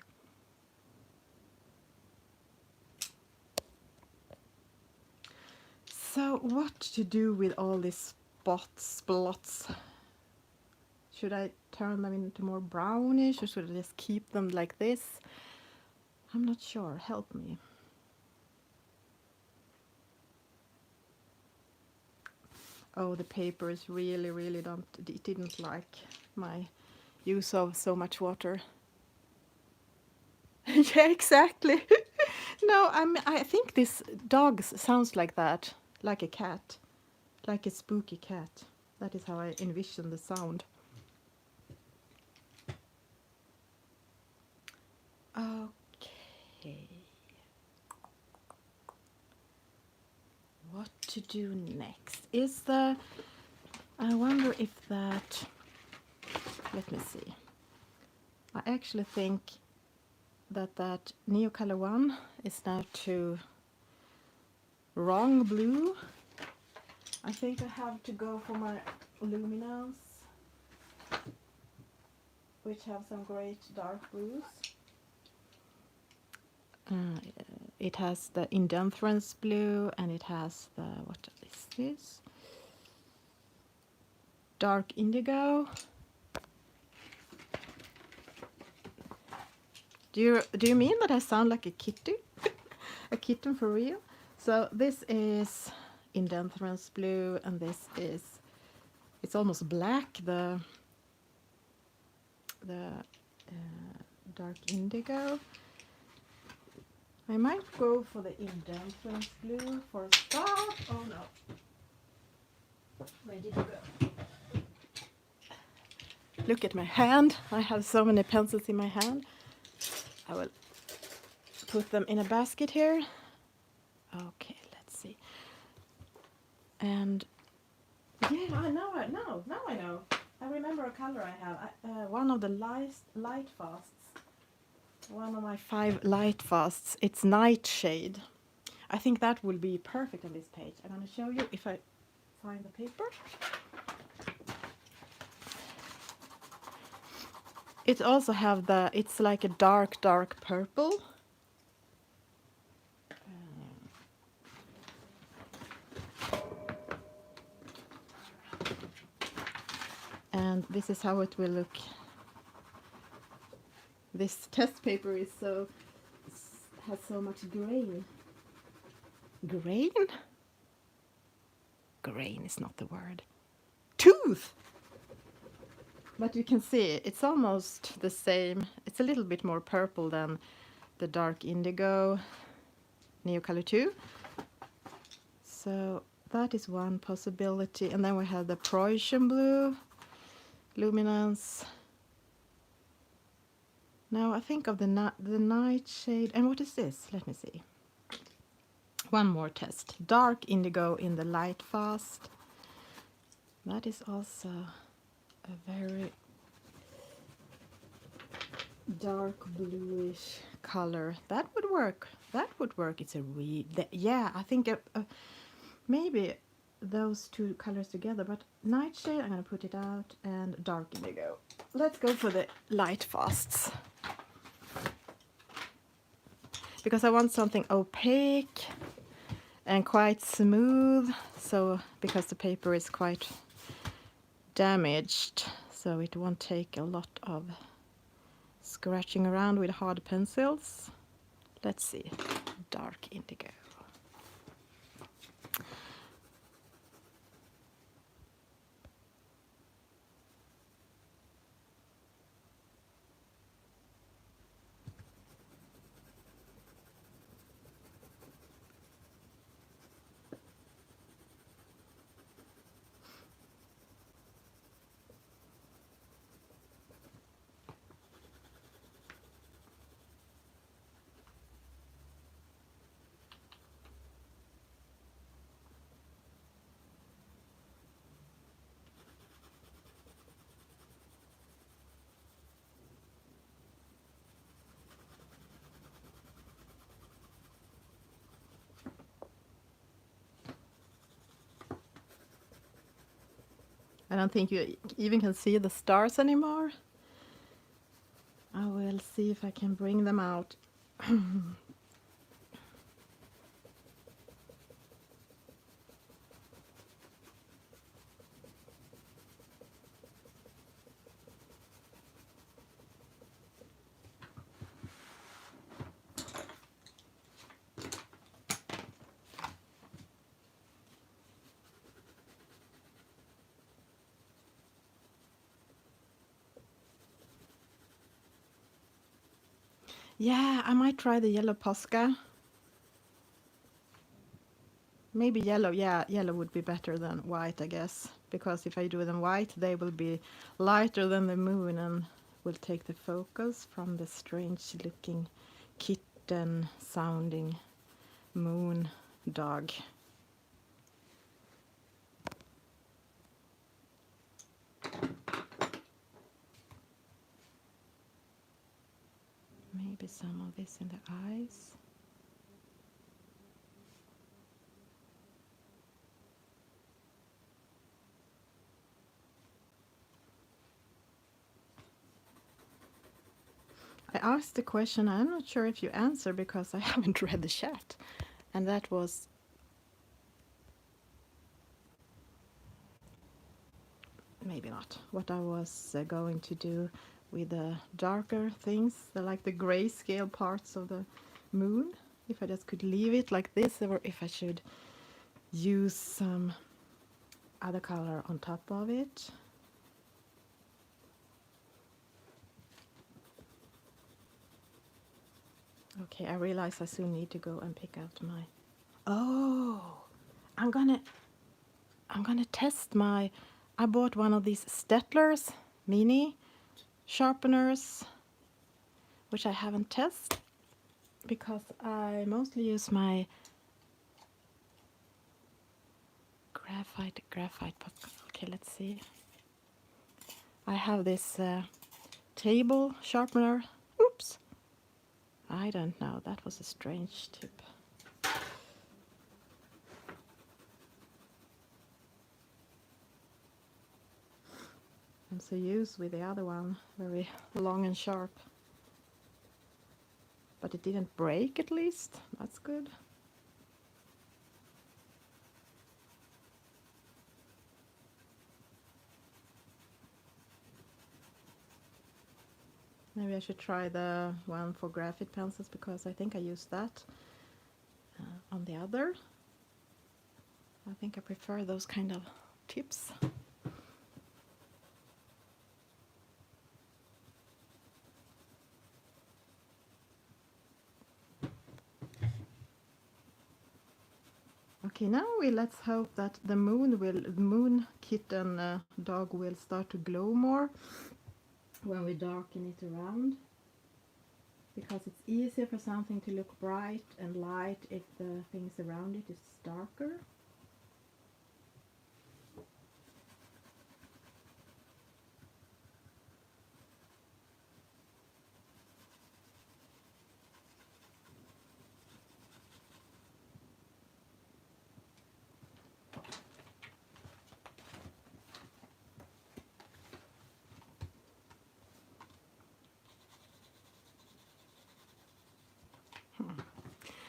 So what to do with all these spots? Should I turn them into more brownish, or should I just keep them like this? I'm not sure. Help me. Oh, the papers really didn't like my use of so much water. Yeah, exactly. No, I think this dog sounds like that, like a cat, like a spooky cat. That is how I envision the sound. Okay. What to do next? I wonder if that, let me see. I actually think that Neocolor one is now too wrong blue. I think I have to go for my luminous, which have some great dark blues. It has the Indifference Blue, and it has the, what is this? Dark Indigo. Do you mean that I sound like a kitty? A kitten for real? So this is Indifference Blue, and this is, it's almost black, the Dark Indigo. I might go for the Indifference Blue for a start. Oh no. Where did you go? Look at my hand. I have so many pencils in my hand. I will put them in a basket here. Okay, let's see. And yeah, I know. I remember a color I have. One of the lightfasts. One of my 5 lightfasts. It's Nightshade. I think that will be perfect on this page. I'm going to show you if I find the paper. It also have it's like a dark purple. this is how it will look. This test paper is has so much grain. Grain? Grain is not the word. Tooth! But you can see it's almost the same. It's a little bit more purple than the dark indigo Neocolor 2. So that is one possibility. And then we have the Prussian blue, luminance. Now I think of the nightshade. And what is this? Let me see. One more test. Dark indigo in the lightfast. That is also a very dark bluish color. That would work. That would work. It's a yeah, I think maybe those two colors together, but nightshade, I'm gonna put it out, and dark indigo. Let's go for the light fasts, because I want something opaque and quite smooth, so because the paper is quite damaged, so it won't take a lot of scratching around with hard pencils. Let's see, dark indigo. I don't think you even can see the stars anymore. I will see if I can bring them out. Yeah, I might try the yellow Posca. Maybe yellow, yeah, yellow would be better than white, I guess. Because if I do them white, they will be lighter than the moon and will take the focus from the strange looking kitten sounding moon dog. Maybe some of this in the eyes. I asked the question, I'm not sure if you answer because I haven't read the chat. And that was, maybe not, what I was going to do with the darker things, like the grayscale parts of the moon. If I just could leave it like this, or if I should use some other color on top of it. Okay, I realize I soon need to go and pick out my... Oh, I'm gonna test my... I bought one of these Stettlers mini sharpeners, which I haven't tested because I mostly use my graphite. Okay, let's see. I have this table sharpener. Oops. I don't know, that was a strange tip. I'm so used with the other one, very long and sharp. But it didn't break at least, that's good. Maybe I should try the one for graphite pencils, because I think I used that on the other. I think I prefer those kind of tips. Okay, now let's hope that the moon kitten dog will start to glow more when we darken it around, because it's easier for something to look bright and light if the things around it is darker.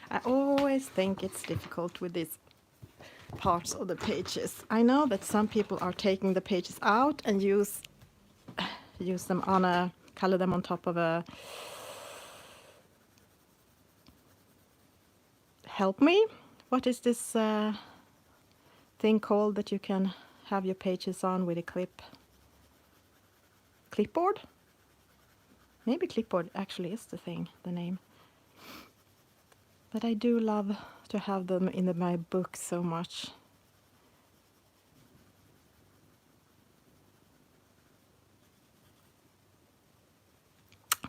I always think it's difficult with these parts of the pages. I know that some people are taking the pages out and use them on a, color them on top of a, help me, what is this thing called that you can have your pages on with a clipboard? Maybe clipboard actually is the name. But I do love to have them in my book so much.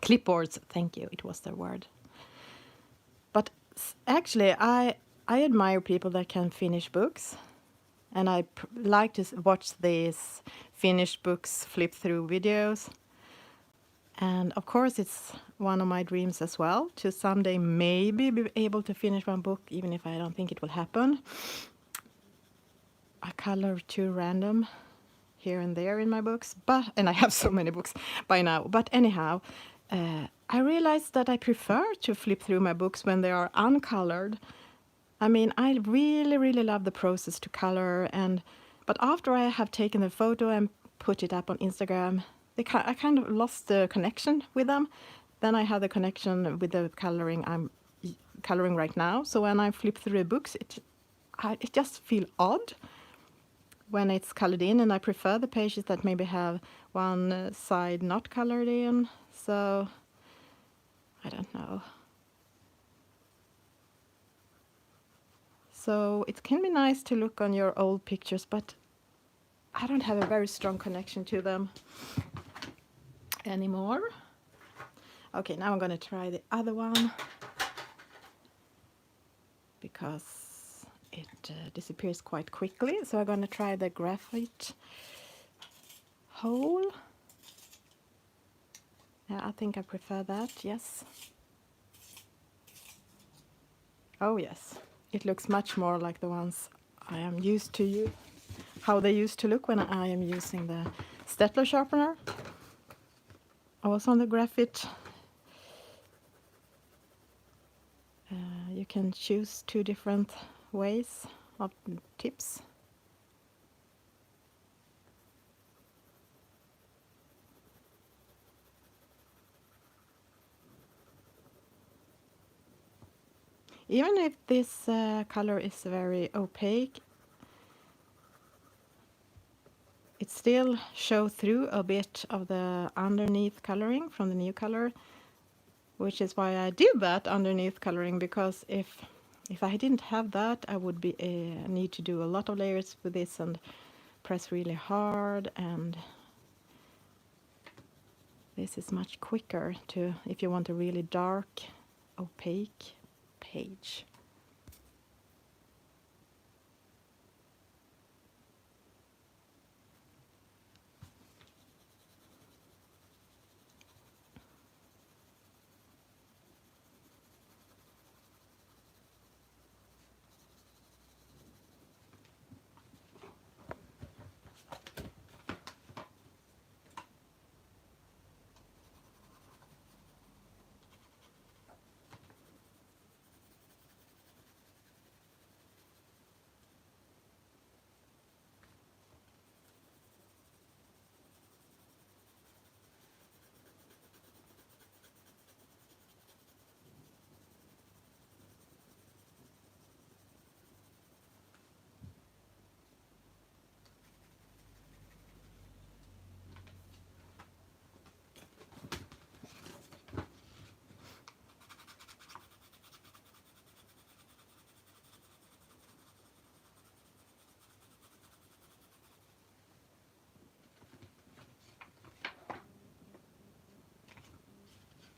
Clipboards, thank you, it was the word. But actually, I admire people that can finish books, and I like to watch these finished books flip through videos. And of course, it's one of my dreams as well to someday maybe be able to finish one book, even if I don't think it will happen. I color too random here and there in my books, and I have so many books by now. But anyhow, I realized that I prefer to flip through my books when they are uncolored. I mean, I really, really love the process to color, but after I have taken the photo and put it up on Instagram, I kind of lost the connection with them. Then I have the connection with the coloring I'm coloring right now. So when I flip through the books, it just feels odd when it's colored in, and I prefer the pages that maybe have one side not colored in. So I don't know. So it can be nice to look on your old pictures, but I don't have a very strong connection to them anymore. Okay, now I'm going to try the other one, because it disappears quite quickly. So I'm going to try the graphite hole. Yeah, I think I prefer that, yes. Oh yes, it looks much more like the ones I am used to, how they used to look when I am using the stapler sharpener. Also on the graphite, you can choose 2 different ways of tips. Even if this color is very opaque, it still shows through a bit of the underneath coloring from the new color, which is why I do that underneath coloring, because if I didn't have that, I would be need to do a lot of layers with this and press really hard, and this is much quicker to, if you want a really dark, opaque page.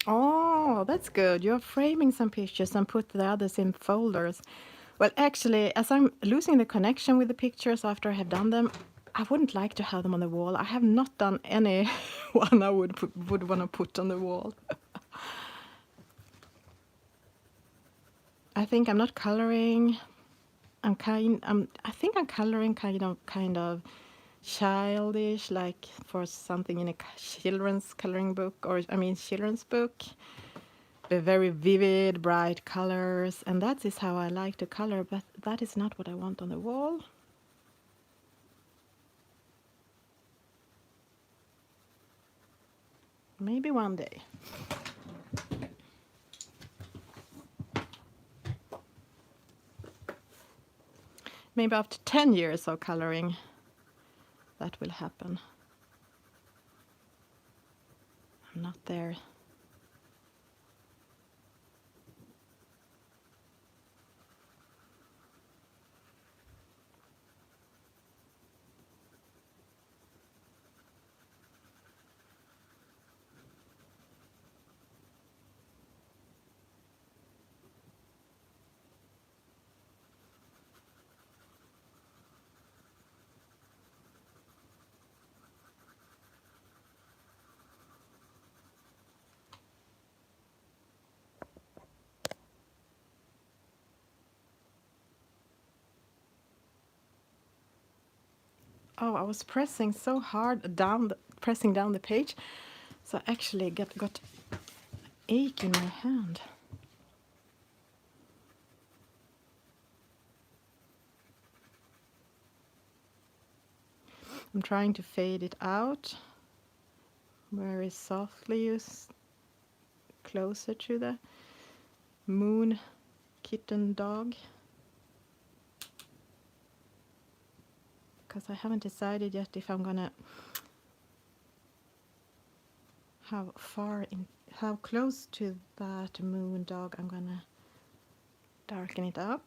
Oh, that's good. You're framing some pictures and put the others in folders. Well, actually, as I'm losing the connection with the pictures after I have done them, I wouldn't like to have them on the wall. I have not done any one I would want to put on the wall. I think I'm not coloring. I think I'm coloring kind of childish, like for something in a children's coloring book, or I mean children's book. The very vivid, bright colors, and that is how I like to color, but that is not what I want on the wall. Maybe one day. Maybe after 10 years of coloring, that will happen. I'm not there. Oh, I was pressing so hard pressing down the page, so I actually got ache in my hand. I'm trying to fade it out very softly, closer to the moon kitten dog. Because I haven't decided yet if I'm gonna how close to that moon dog I'm gonna darken it up.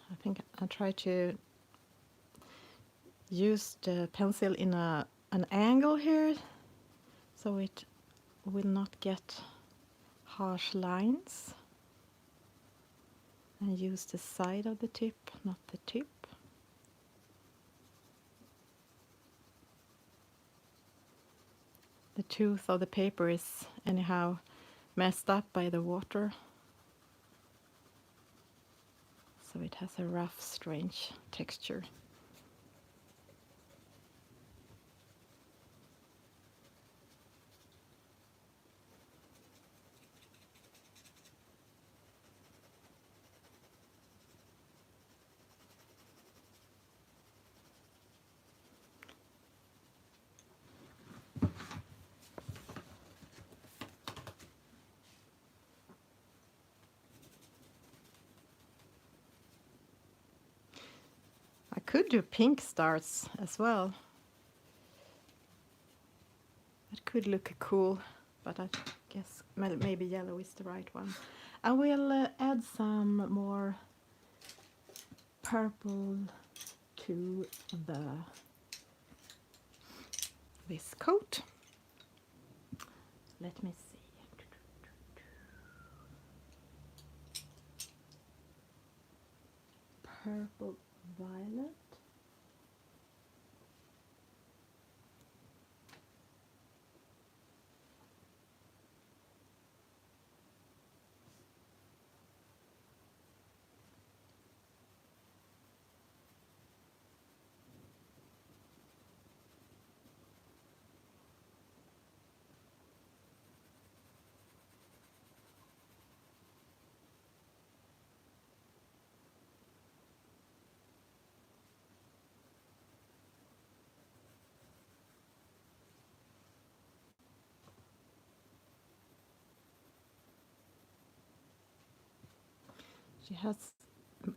I think I'll try to use the pencil in an angle here so it will not get harsh lines, and use the side of the tip, not the tip. The tooth of the paper is anyhow messed up by the water, so it has a rough, strange texture. I could do pink stars as well. That could look cool, but I guess maybe yellow is the right one. I will add some more purple to this coat. Let me see. Purple violet.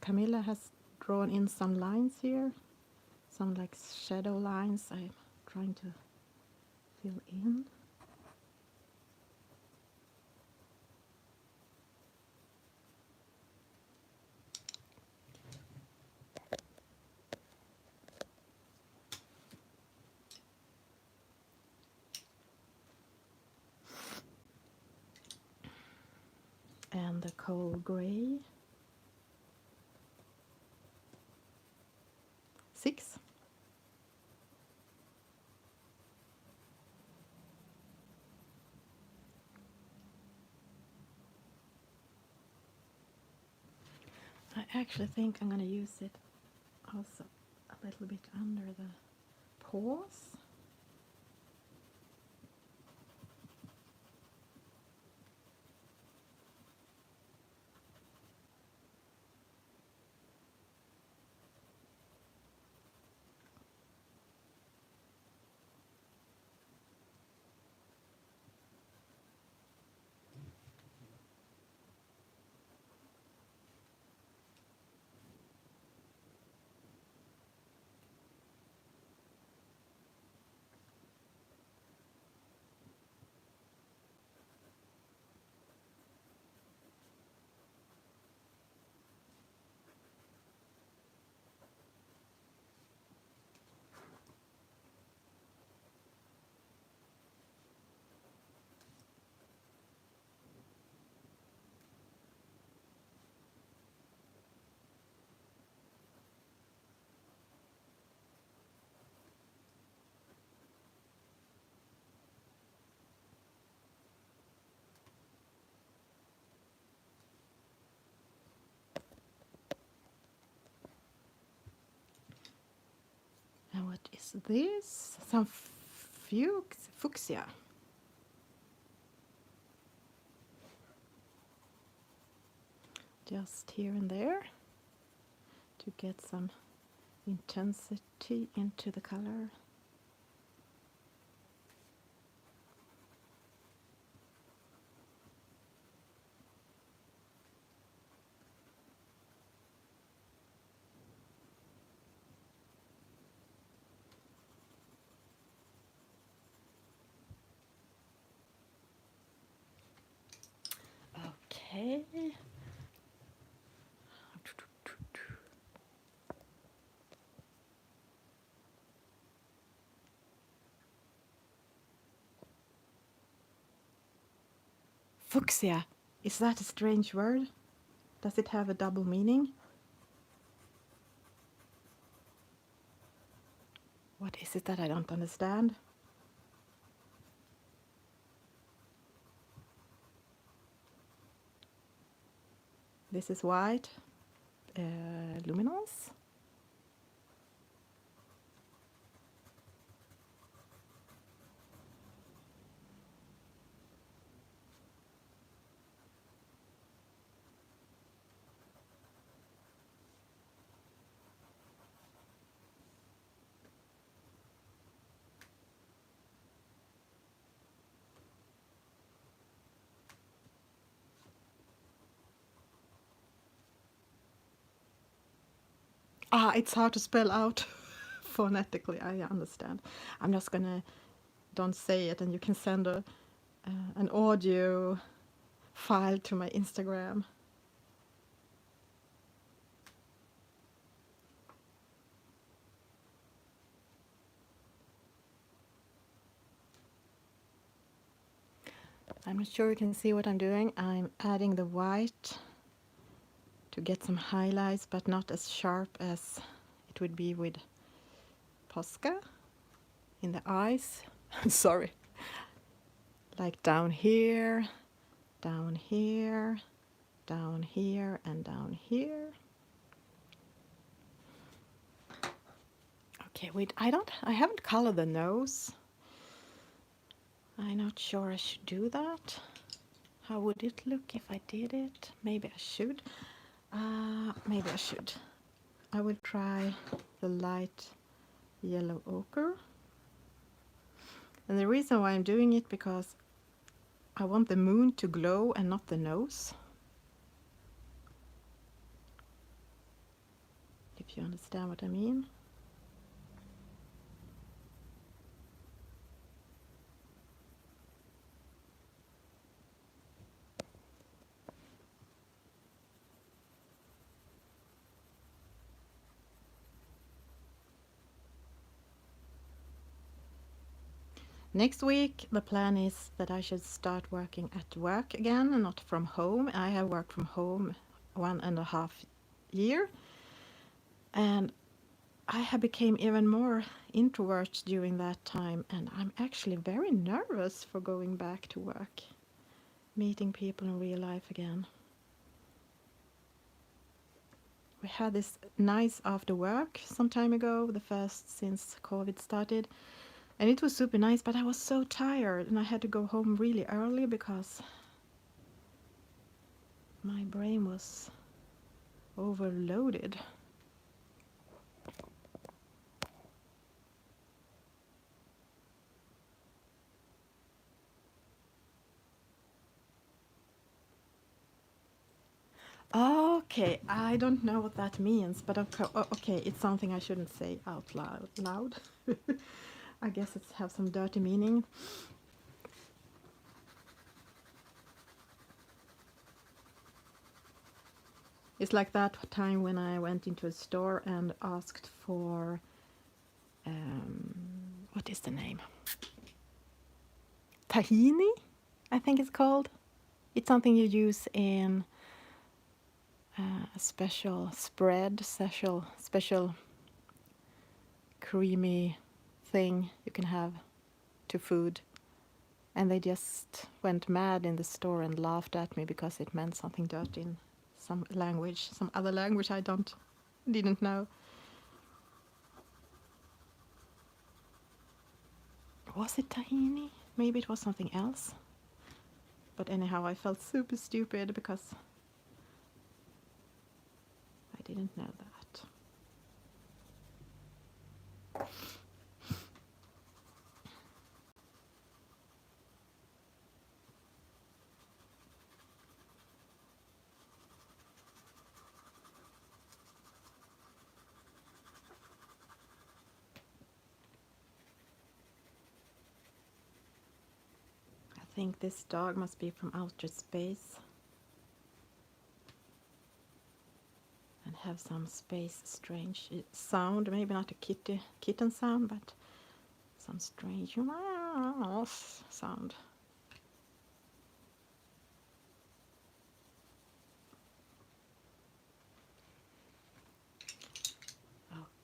Camilla has drawn in some lines here, some like shadow lines I'm trying to fill in. And the coal gray. 6. I actually think I'm going to use it also a little bit under the paws. And what is this? Some fuchsia. Just here and there to get some intensity into the color. Okay. Fuchsia. Is that a strange word? Does it have a double meaning? What is it that I don't understand? This is white. Luminance. It's hard to spell out phonetically. I understand. I'm just gonna don't say it, and you can send an audio file to my Instagram. I'm not sure you can see what I'm doing. I'm adding the white to get some highlights, but not as sharp as it would be with Posca in the eyes. Sorry. Like down here, down here, down here, and down here. Okay, wait, I haven't colored the nose. I'm not sure I should do that. How would it look if I did it? Maybe I should. Maybe I should. I will try the light yellow ochre. And the reason why I'm doing it because I want the moon to glow and not the nose. if you understand what I mean. Next week, the plan is that I should start working at work again and not from home. I have worked from home 1.5 years, and I have become even more introvert during that time, and I'm actually very nervous for going back to work, meeting people in real life again. We had this nice after work some time ago, the first since COVID started. And it was super nice, but I was so tired and I had to go home really early because my brain was overloaded. Okay, I don't know what that means, but okay, it's something I shouldn't say out loud. I guess it has some dirty meaning. It's like that time when I went into a store and asked for, what is the name? Tahini, I think it's called. It's something you use in a special spread, special creamy thing you can have to food. And they just went mad in the store and laughed at me because it meant something dirty in some language, some other language I didn't know. Was it tahini? Maybe it was something else. But anyhow, I felt super stupid because I didn't know that. I think this dog must be from outer space and have some space strange sound. Maybe not a kitten sound, but some strange sound.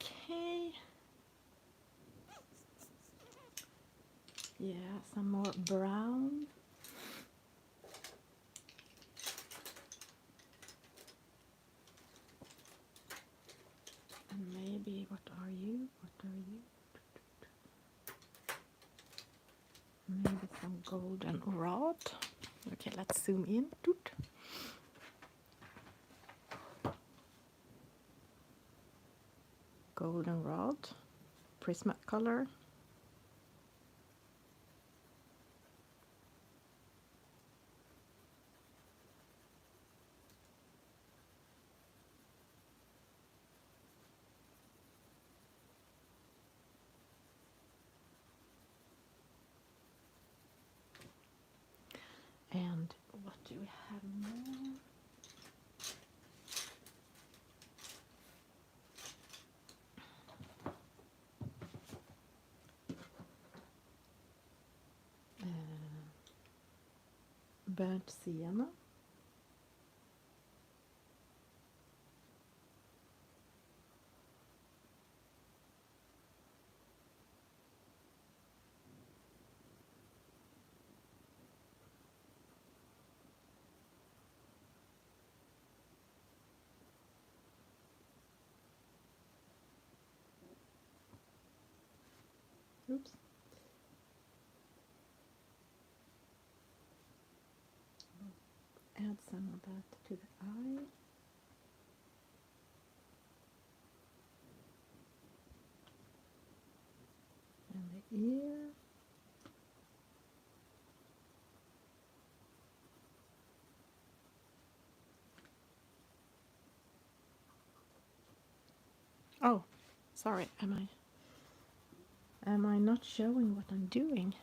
Okay. Yeah, some more brown. And maybe, what are you? Maybe some golden rod. Okay, let's zoom in. Golden rod, prismatic color. And what do we have more? Burnt sienna. Oops. Add some of that to the eye. And the ear. Oh, sorry. Am I not showing what I'm doing?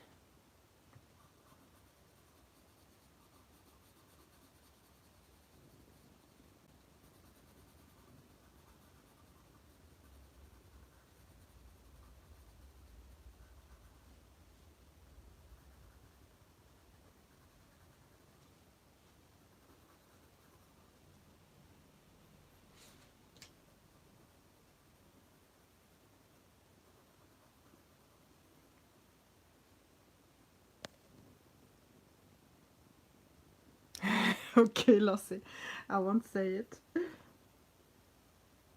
Okay, Lossie, I won't say it.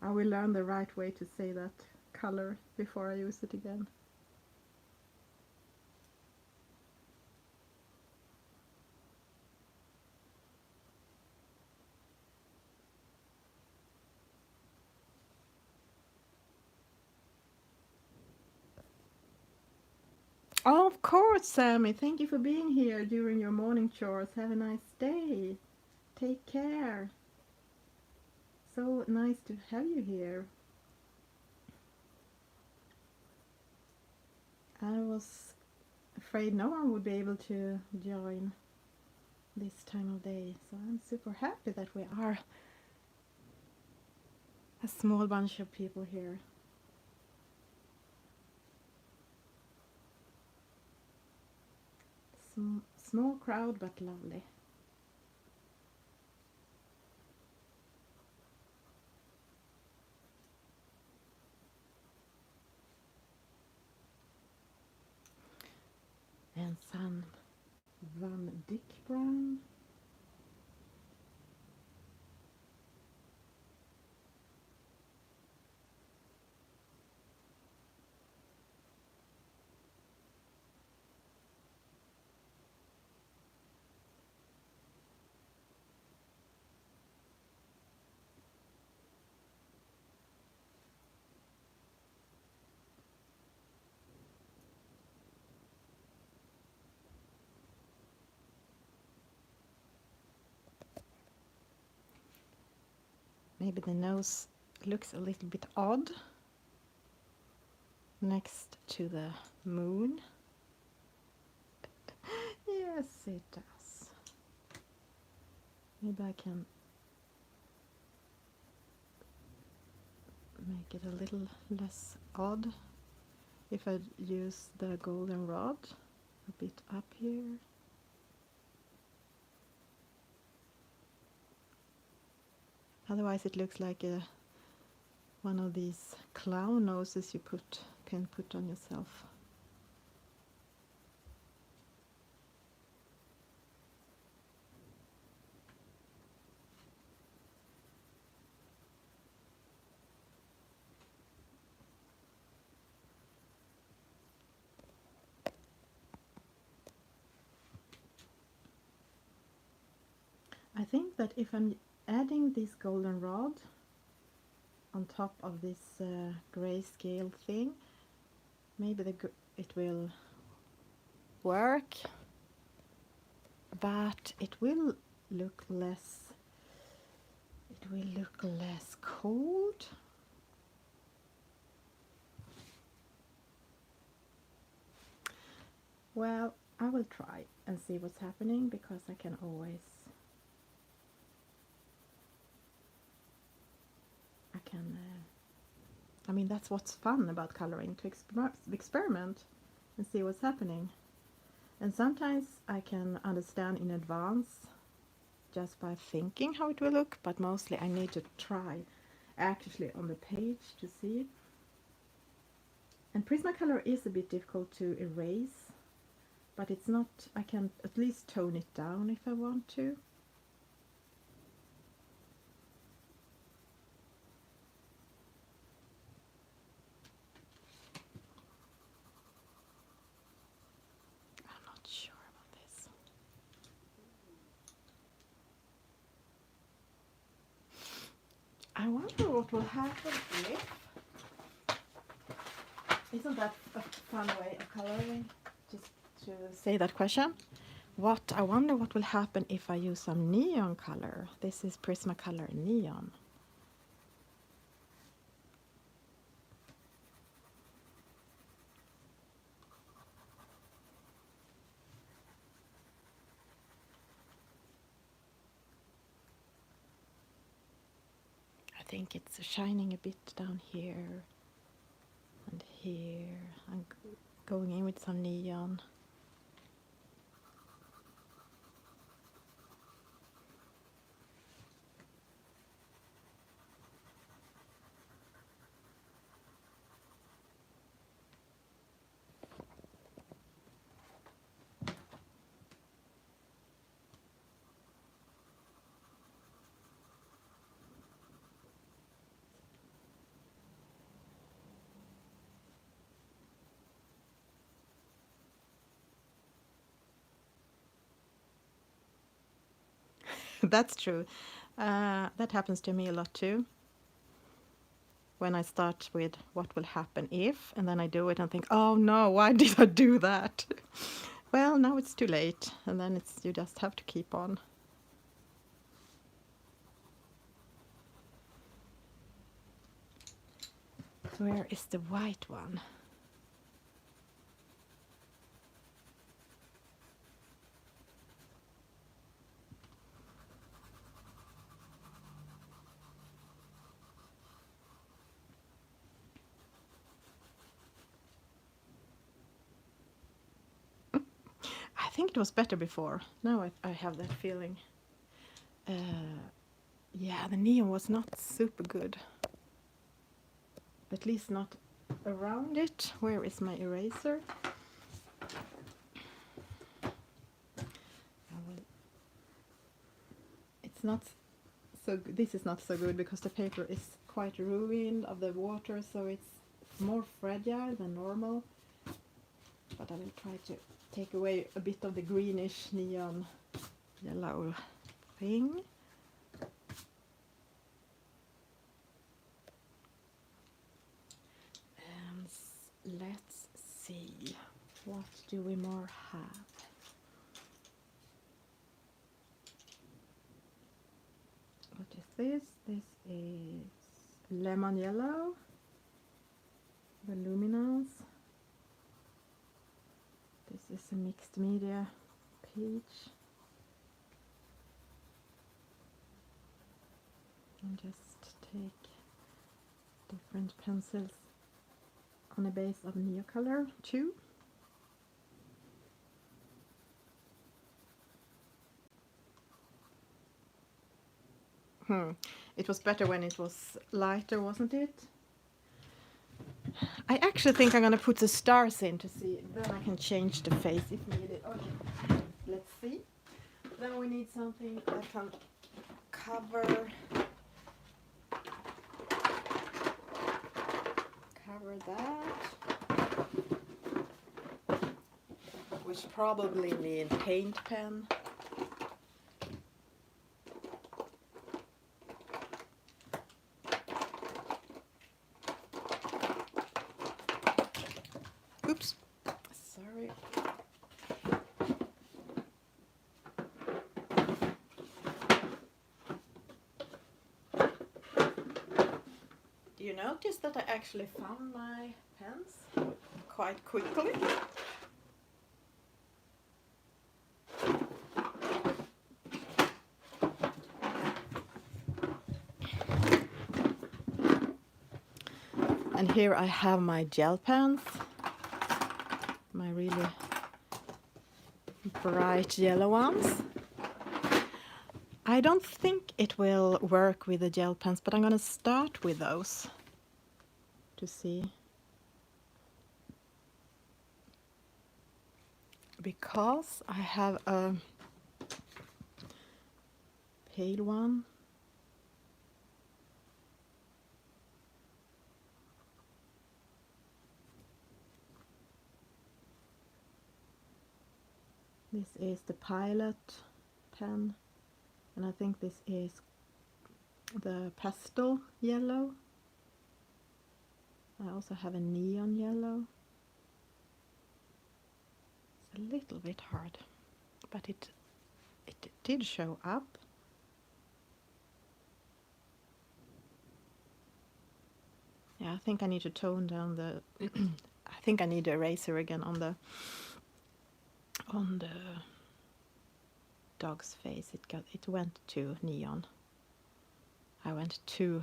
I will learn the right way to say that color before I use it again. Oh, of course, Sammy. Thank you for being here during your morning chores. Have a nice day. Take care. So nice to have you here. I was afraid no one would be able to join this time of day, so I'm super happy that we are a small bunch of people here. Small crowd, but lovely. And some Van Dyck brown. Maybe the nose looks a little bit odd next to the moon. Yes, it does. Maybe I can make it a little less odd if I use the golden rod a bit up here. Otherwise it looks like one of these clown noses you can put on yourself. I think that if I'm adding this golden rod on top of this grayscale thing, maybe it will work, but it will look less cold. Well, I will try and see what's happening, because I can always I mean, that's what's fun about coloring, to experiment and see what's happening. And sometimes I can understand in advance just by thinking how it will look, but mostly I need to try actually on the page to see. And Prismacolor is a bit difficult to erase, but it's not, I can at least tone it down if I want to. I'm not sure about this. I wonder what will happen if... Isn't that a fun way of coloring? Just to say that question. I wonder what will happen if I use some neon color. This is Prismacolor Neon. think it's shining a bit down here and here. I'm going in with some neon. That's true. That happens to me a lot too. When I start with what will happen if, and then I do it and think, oh no, why did I do that? Well, now it's too late, and then you just have to keep on. Where is the white one? I think it was better before. Now I have that feeling. Yeah, the neon was not super good. At least not around it. Where is my eraser? It's not so. This is not so good because the paper is quite ruined of the water, so it's more fragile than normal. But I will try to take away a bit of the greenish neon yellow thing. And let's see, what do we more have? What is this? This is lemon yellow, the luminance. This is a mixed media peach. And just take different pencils on a base of Neocolor too. It was better when it was lighter, wasn't it? I actually think I'm gonna put the stars in to see, then I can change the face if needed. Okay, let's see. Then we need something that can cover that, which probably means paint pen. Oops, sorry. Do you notice that I actually found my pens quite quickly? And here I have my gel pens, my really bright yellow ones. I don't think it will work with the gel pens, but I'm gonna start with those to see. Because I have a pale one. This is the Pilot pen, and I think this is the pastel yellow. I also have a neon yellow. It's a little bit hard, but it did show up. Yeah, I think I need to tone down the I think I need the eraser again on the dog's face. It went too neon. I went too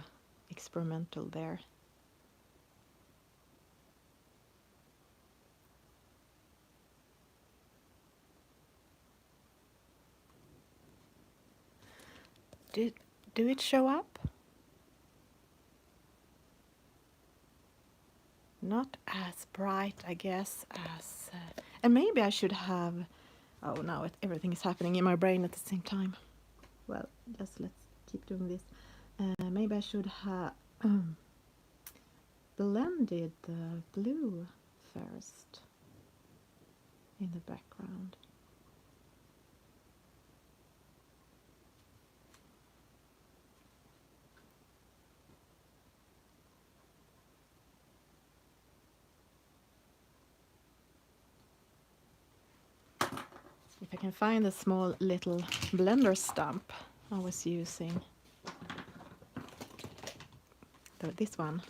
experimental there. Do it show up? Not as bright, I guess, as... and maybe I should have... Oh, now everything is happening in my brain at the same time. Well, just let's keep doing this. Maybe I should have blended the blue first in the background. If I can find the small little blender stump I was using. This one.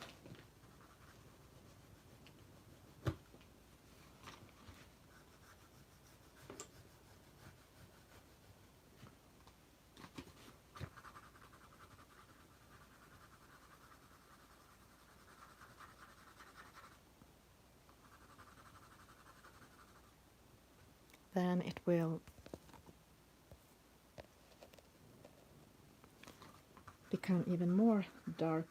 Then it will become even more dark.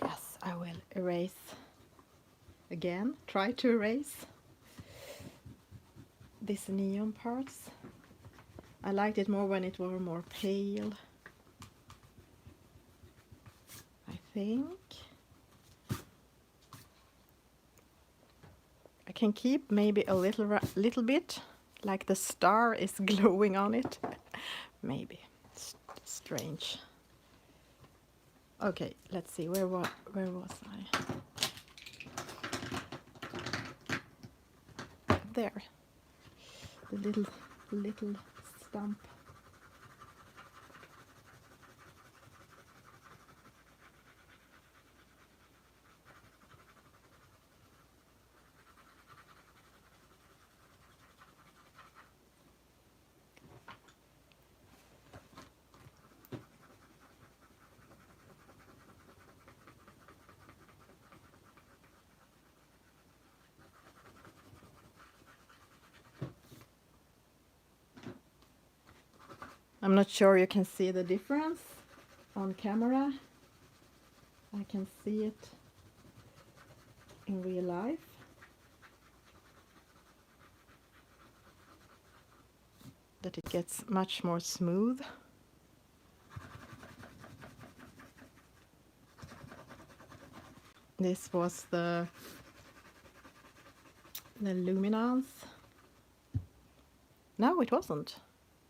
Yes, I will erase again, try to erase these neon parts. I liked it more when it were more pale, I think. I can keep maybe a little bit, like the star is glowing on it. Maybe. It's strange. Okay, let's see, where was I? There. The little stump. I'm not sure you can see the difference on camera. I can see it in real life. That it gets much more smooth. This was the luminance. No, it wasn't.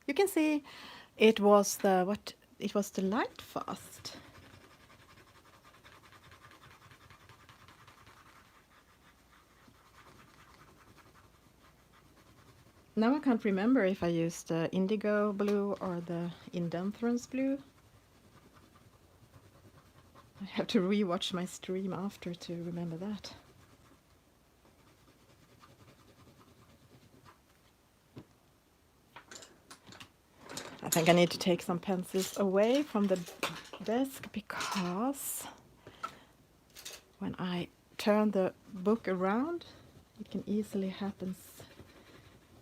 You can see it was the lightfast. Now I can't remember if I used the indigo blue or the indenthrance blue. I have to rewatch my stream after to remember that. I think I need to take some pencils away from the desk because when I turn the book around, it can easily happen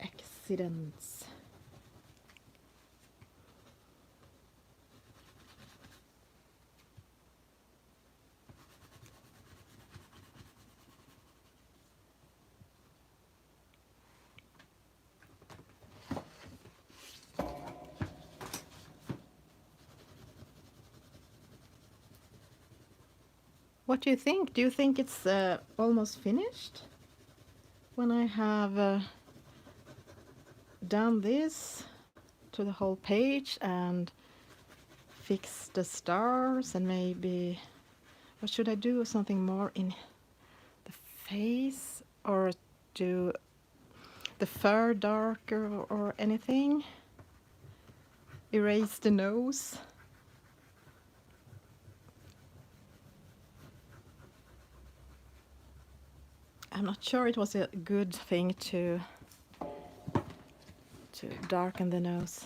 accidents. What do you think? Do you think it's almost finished? When I have done this to the whole page and fix the stars and maybe... What should I do? Something more in the face or do the fur darker or anything? Erase the nose? I'm not sure it was a good thing to darken the nose.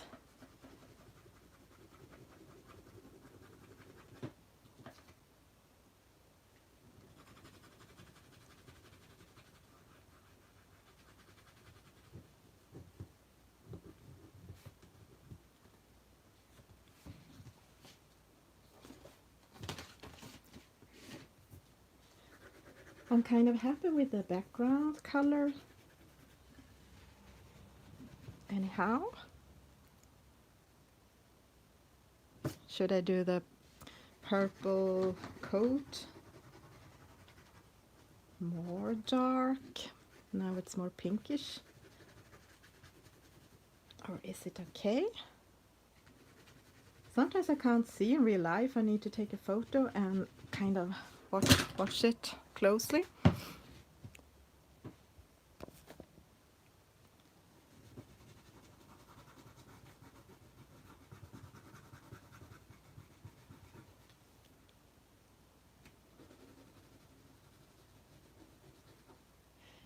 I'm kind of happy with the background color. Anyhow, should I do the purple coat more dark? Now it's more pinkish. Or is it okay? Sometimes I can't see in real life. I need to take a photo and kind of watch it closely.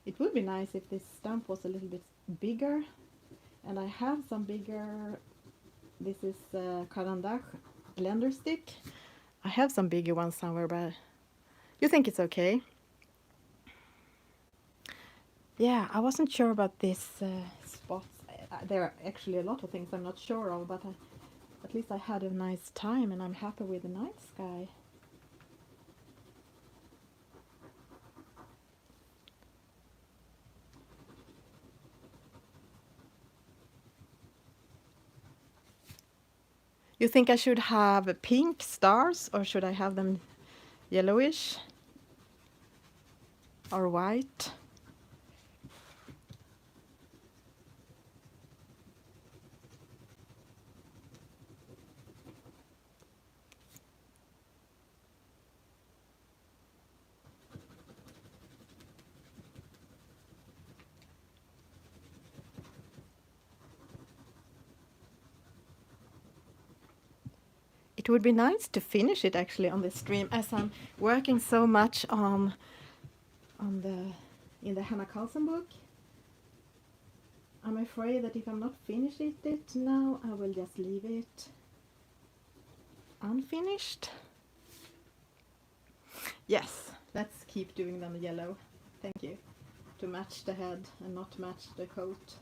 It would be nice if this stump was a little bit bigger, and I have some bigger. This is Carandac blender stick. I have some bigger ones somewhere, but you think it's okay? Yeah, I wasn't sure about this spots. There are actually a lot of things I'm not sure of, but at least I had a nice time and I'm happy with the night sky. You think I should have pink stars, or should I have them yellowish or white? It would be nice to finish it actually on the stream, as I'm working so much on in the Hannah Carlson book. I'm afraid that if I'm not finished it now, I will just leave it unfinished. Yes, let's keep doing them yellow. Thank you. To match the head and not match the coat.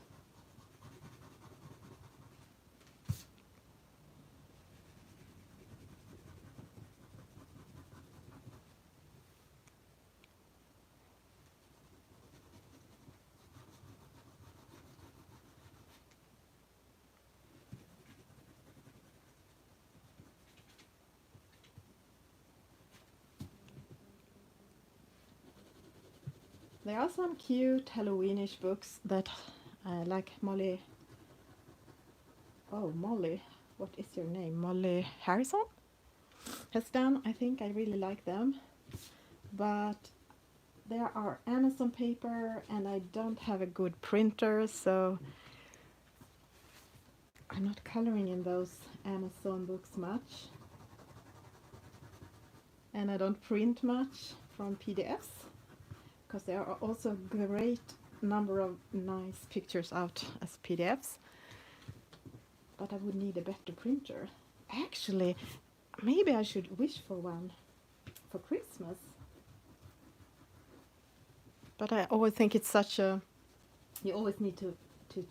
There are some cute Halloweenish books that like Molly. Oh, Molly, what is your name? Molly Harrison has done. I think I really like them, but there are Amazon paper and I don't have a good printer, so I'm not coloring in those Amazon books much, and I don't print much from PDFs, because there are also a great number of nice pictures out as PDFs, but I would need a better printer. Actually, maybe I should wish for one for Christmas. But I always think it's such a... You always need to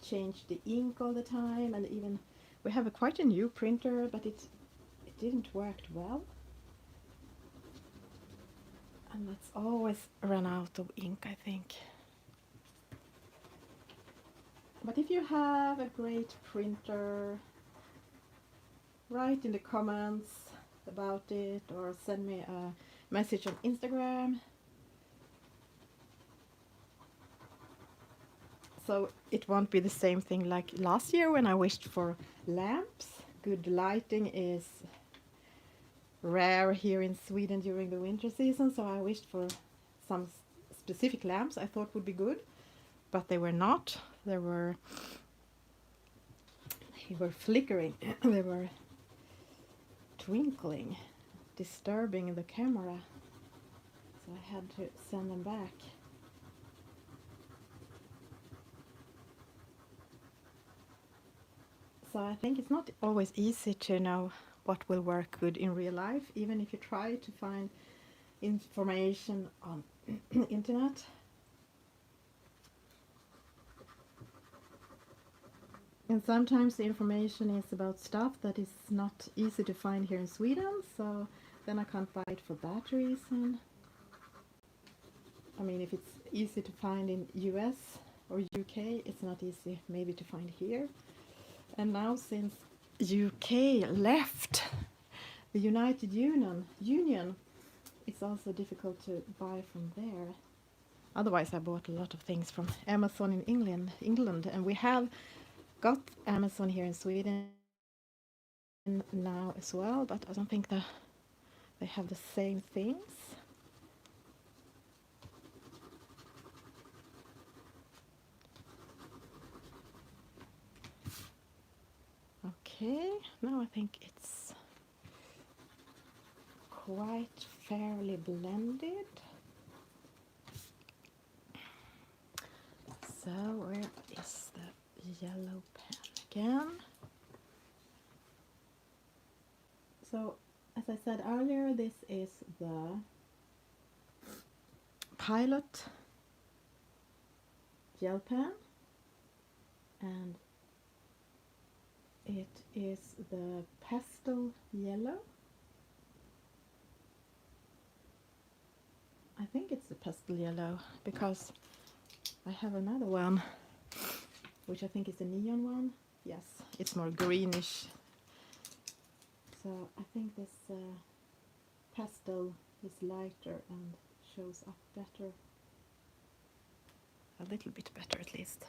change the ink all the time, and even we have quite a new printer, but it didn't work well. And that's always run out of ink, I think. But if you have a great printer, write in the comments about it or send me a message on Instagram. So it won't be the same thing like last year when I wished for lamps. Good lighting is rare here in Sweden during the winter season, so I wished for some specific lamps I thought would be good, but they were not. They were flickering. They were twinkling, disturbing the camera, so I had to send them back. So I think it's not always easy to know what will work good in real life, even if you try to find information on internet. And sometimes the information is about stuff that is not easy to find here in Sweden, so then I can't buy it for that reason. I mean, if it's easy to find in US or UK, it's not easy maybe to find here. And now since UK left the United Union, it's also difficult to buy from there. Otherwise I bought a lot of things from Amazon in England, and we have got Amazon here in Sweden now as well, but I don't think they have the same things. Okay, now I think it's quite fairly blended. So where is the yellow pen again? So as I said earlier, this is the Pilot gel pen, and it is the pastel yellow. I think it's the pastel yellow because I have another one which I think is the neon one. Yes, it's more greenish. So I think this pastel is lighter and shows up better. A little bit better at least.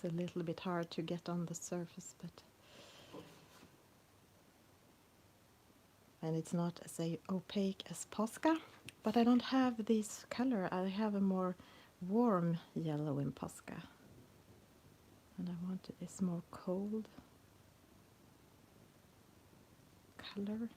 It's a little bit hard to get on the surface, and it's not as opaque as Posca, but I don't have this color. I have a more warm yellow in Posca, and I wanted this more cold color.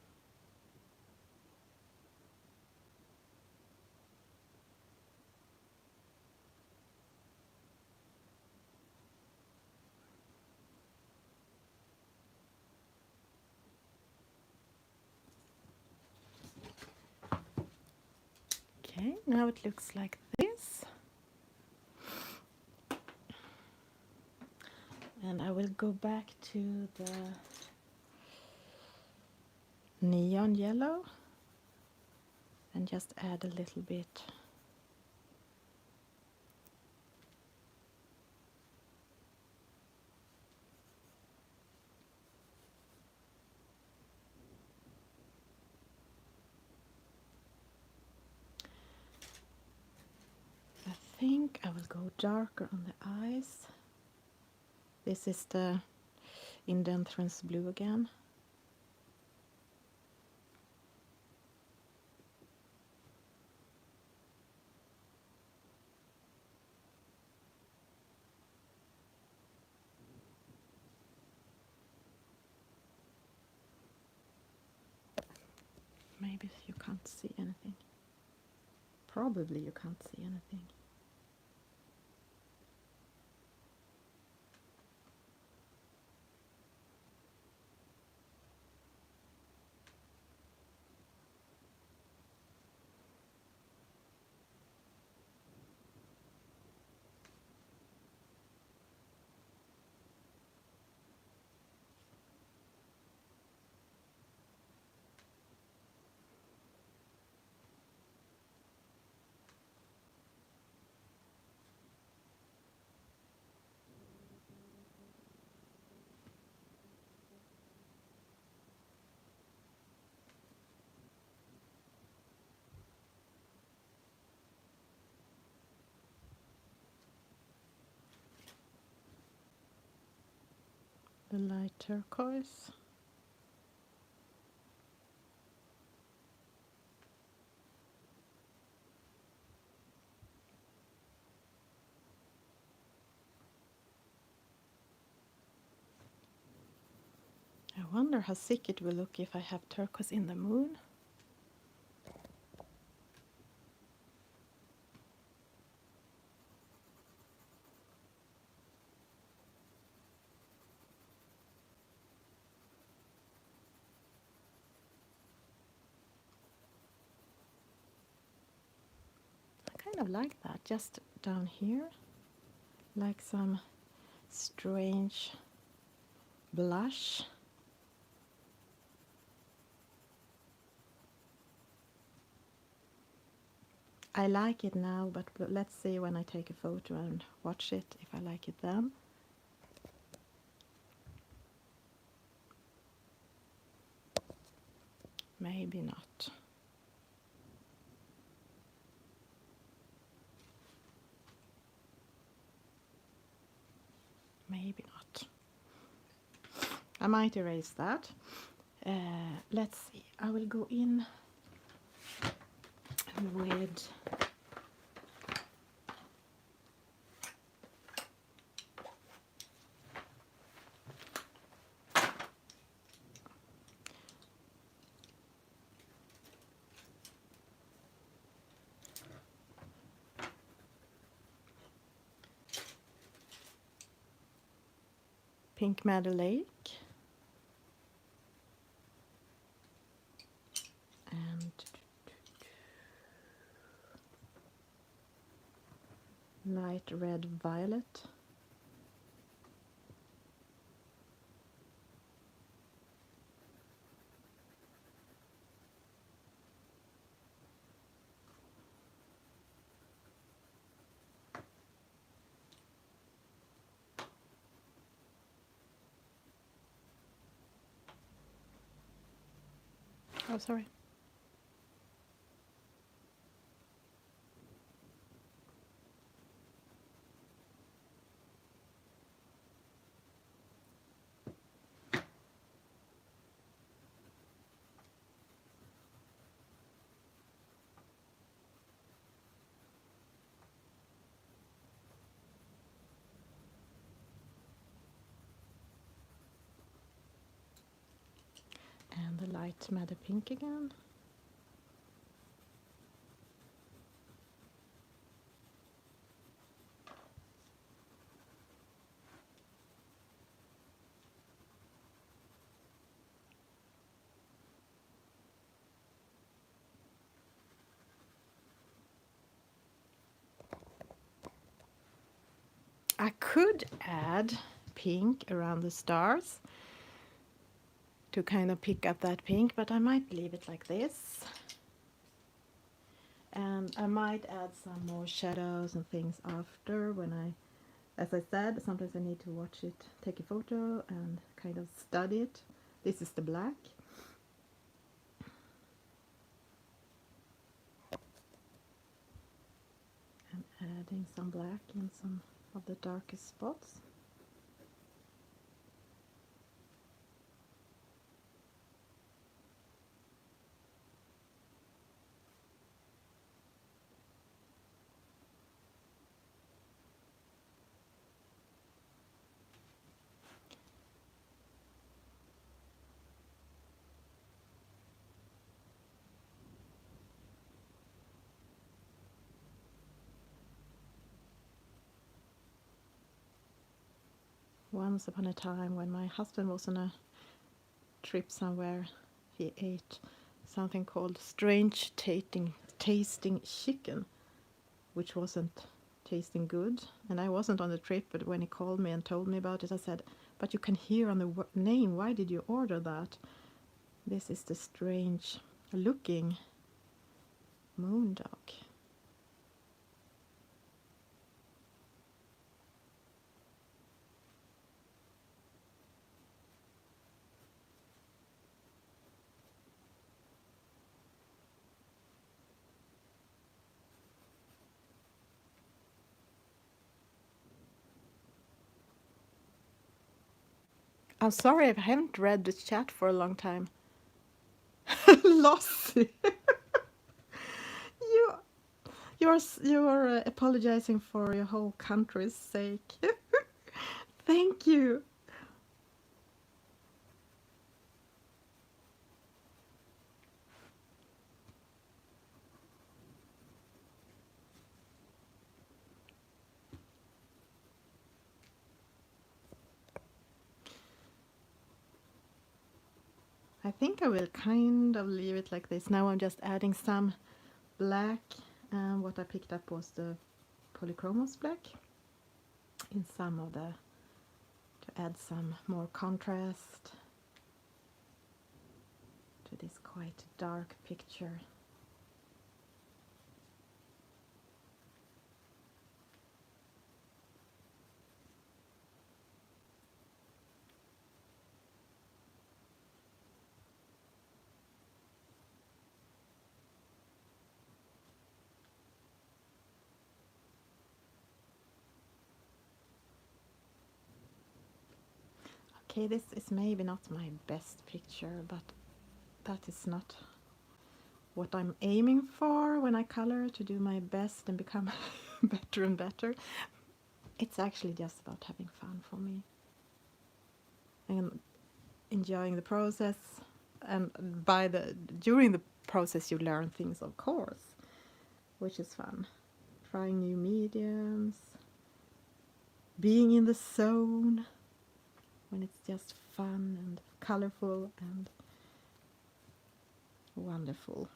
Okay, now it looks like this. And I will go back to the neon yellow and just add a little bit. I think I will go darker on the eyes. This is the Indentrance blue again. Maybe you can't see anything. Probably you can't see anything. the light turquoise. I wonder how sick it will look if I have turquoise in the moon. I kind of like that, just down here, like some strange blush. I like it now, but let's see when I take a photo and watch it if I like it then. Maybe not. Maybe not. I might erase that. Let's see. I will go in with Pink Meadow Lake and light red violet. Oh, sorry. And the light Meadow Pink again. I could add pink around the stars to kind of pick up that pink, but I might leave it like this. And I might add some more shadows and things after when as I said, sometimes I need to watch it, take a photo and kind of study it. This is the black. And adding some black in some of the darkest spots. Once upon a time when my husband was on a trip somewhere, he ate something called strange tasting chicken, which wasn't tasting good. And I wasn't on the trip, but when he called me and told me about it, I said, but you can hear on the name, why did you order that? This is the strange looking moon dog. I'm sorry, I haven't read the chat for a long time. Lossie, you you're apologizing for your whole country's sake. Thank you. I think I will kind of leave it like this. Now I'm just adding some black, and what I picked up was the polychromos black in some of the, to add some more contrast to this quite dark picture. Okay, this is maybe not my best picture, but that is not what I'm aiming for when I color, to do my best and become better and better. It's actually just about having fun for me and enjoying the process, and during the process you learn things, of course, which is fun. Trying new mediums, being in the zone when it's just fun and colorful and wonderful.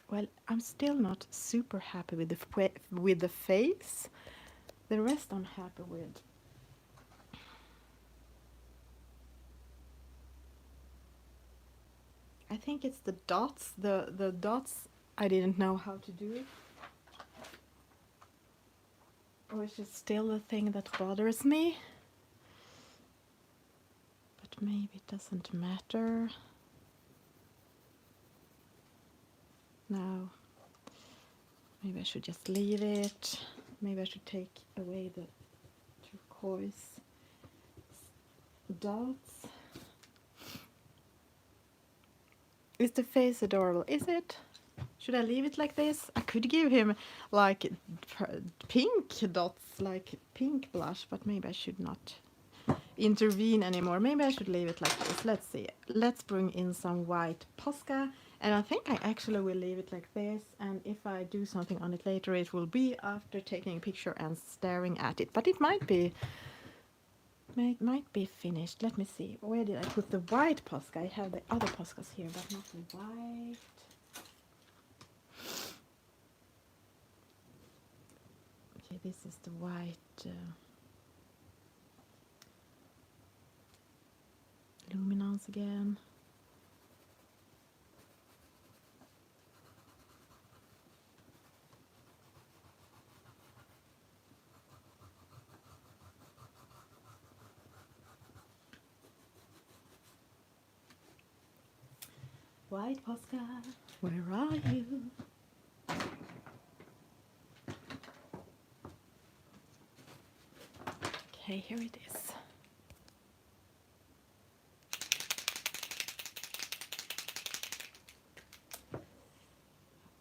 Well, I'm still not super happy with the face. The rest I'm happy with. I think it's the dots. The dots I didn't know how to do. Which is still the thing that bothers me. But maybe it doesn't matter. No. Maybe I should just leave it. Maybe I should take away the turquoise dots. Is the face adorable? Is it? Should I leave it like this? I could give him like pink dots, like pink blush, but maybe I should not intervene anymore. Maybe I should leave it like this. Let's see. Let's bring in some white Posca, and I think I actually will leave it like this, and if I do something on it later, it will be after taking a picture and staring at it. But it might be finished. Let me see. Where did I put the white Posca? I have the other Poscas here, but not the white. Okay, this is the white luminance again. White Posca, where are you? Okay, here it is.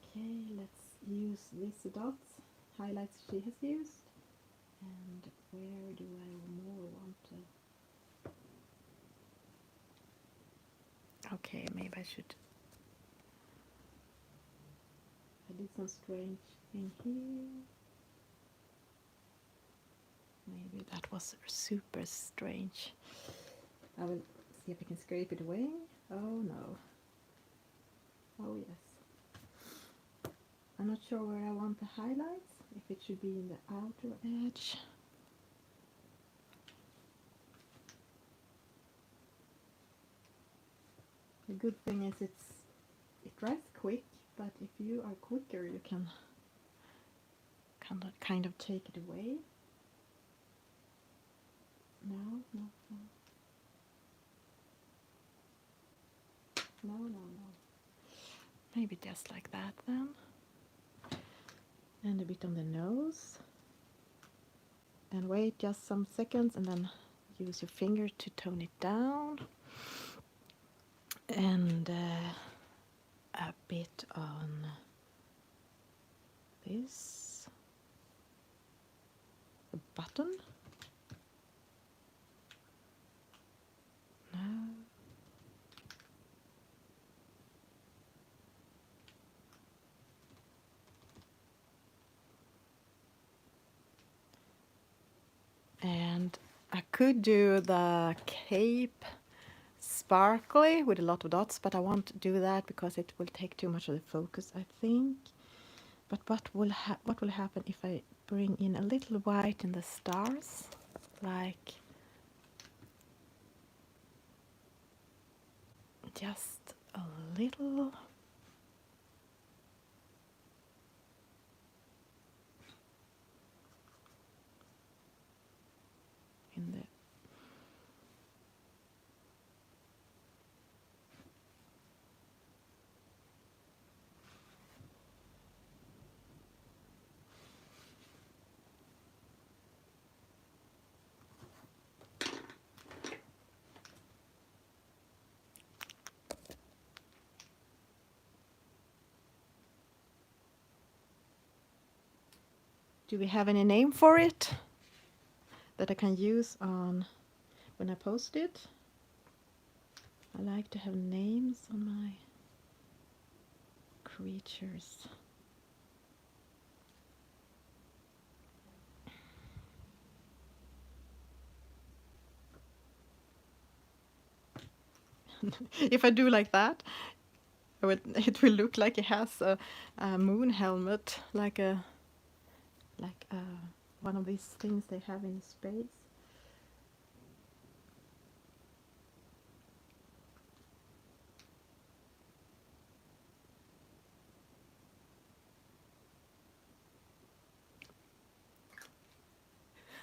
Okay, let's use these dots, highlights she has used. And where do I more want to... Okay, maybe I should... I did some strange thing here. Maybe that was super strange. I will see if I can scrape it away. Oh no. Oh yes. I'm not sure where I want the highlights, if it should be in the outer edge. The good thing is it dries quick, but if you are quicker you can kind of take it away. No. No, no, no. Maybe just like that then. And a bit on the nose. And wait just some seconds and then use your finger to tone it down. And a bit on this. The button. No. And I could do the cape sparkly with a lot of dots, but I won't do that because it will take too much of the focus, I think. But what will happen if I bring in a little white in the stars, like just a little. In the Do we have any name for it that I can use on when I post it? I like to have names on my creatures. If I do like that, it will look like it has a moon helmet, like one of these things they have in space.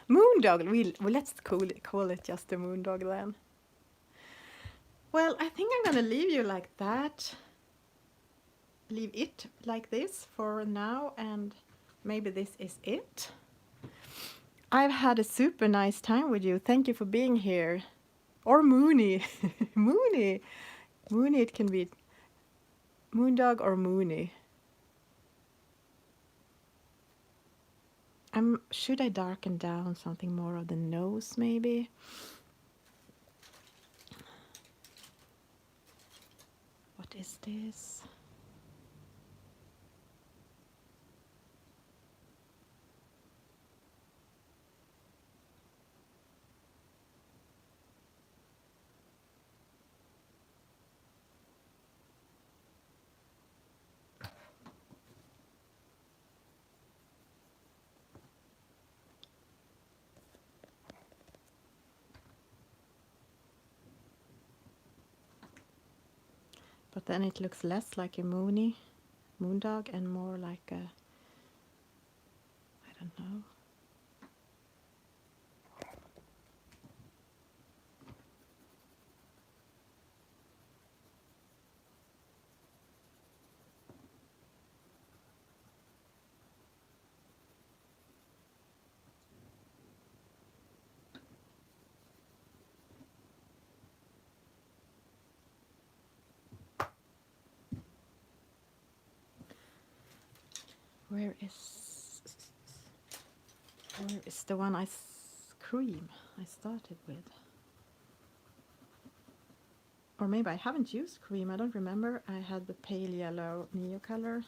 Moondog. Let's call it just a moondog then. Well, I think I'm gonna leave you like that. Leave it like this for now, and maybe this is it. I've had a super nice time with you. Thank you for being here. Or Moony. Moony. Moony, it can be Moondog or Moony. Should I darken down something more of the nose, maybe? What is this? But then it looks less like a moondog and more like a, I don't know. Where is the one cream I started with? Or maybe I haven't used cream, I don't remember. I had the pale yellow Neo color.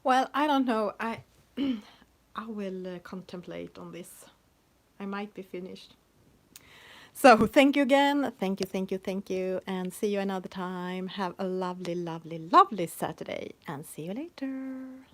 Well, I don't know. I will contemplate on this. I might be finished. So thank you again. Thank you, thank you, thank you. And see you another time. Have a lovely, lovely, lovely Saturday. And see you later.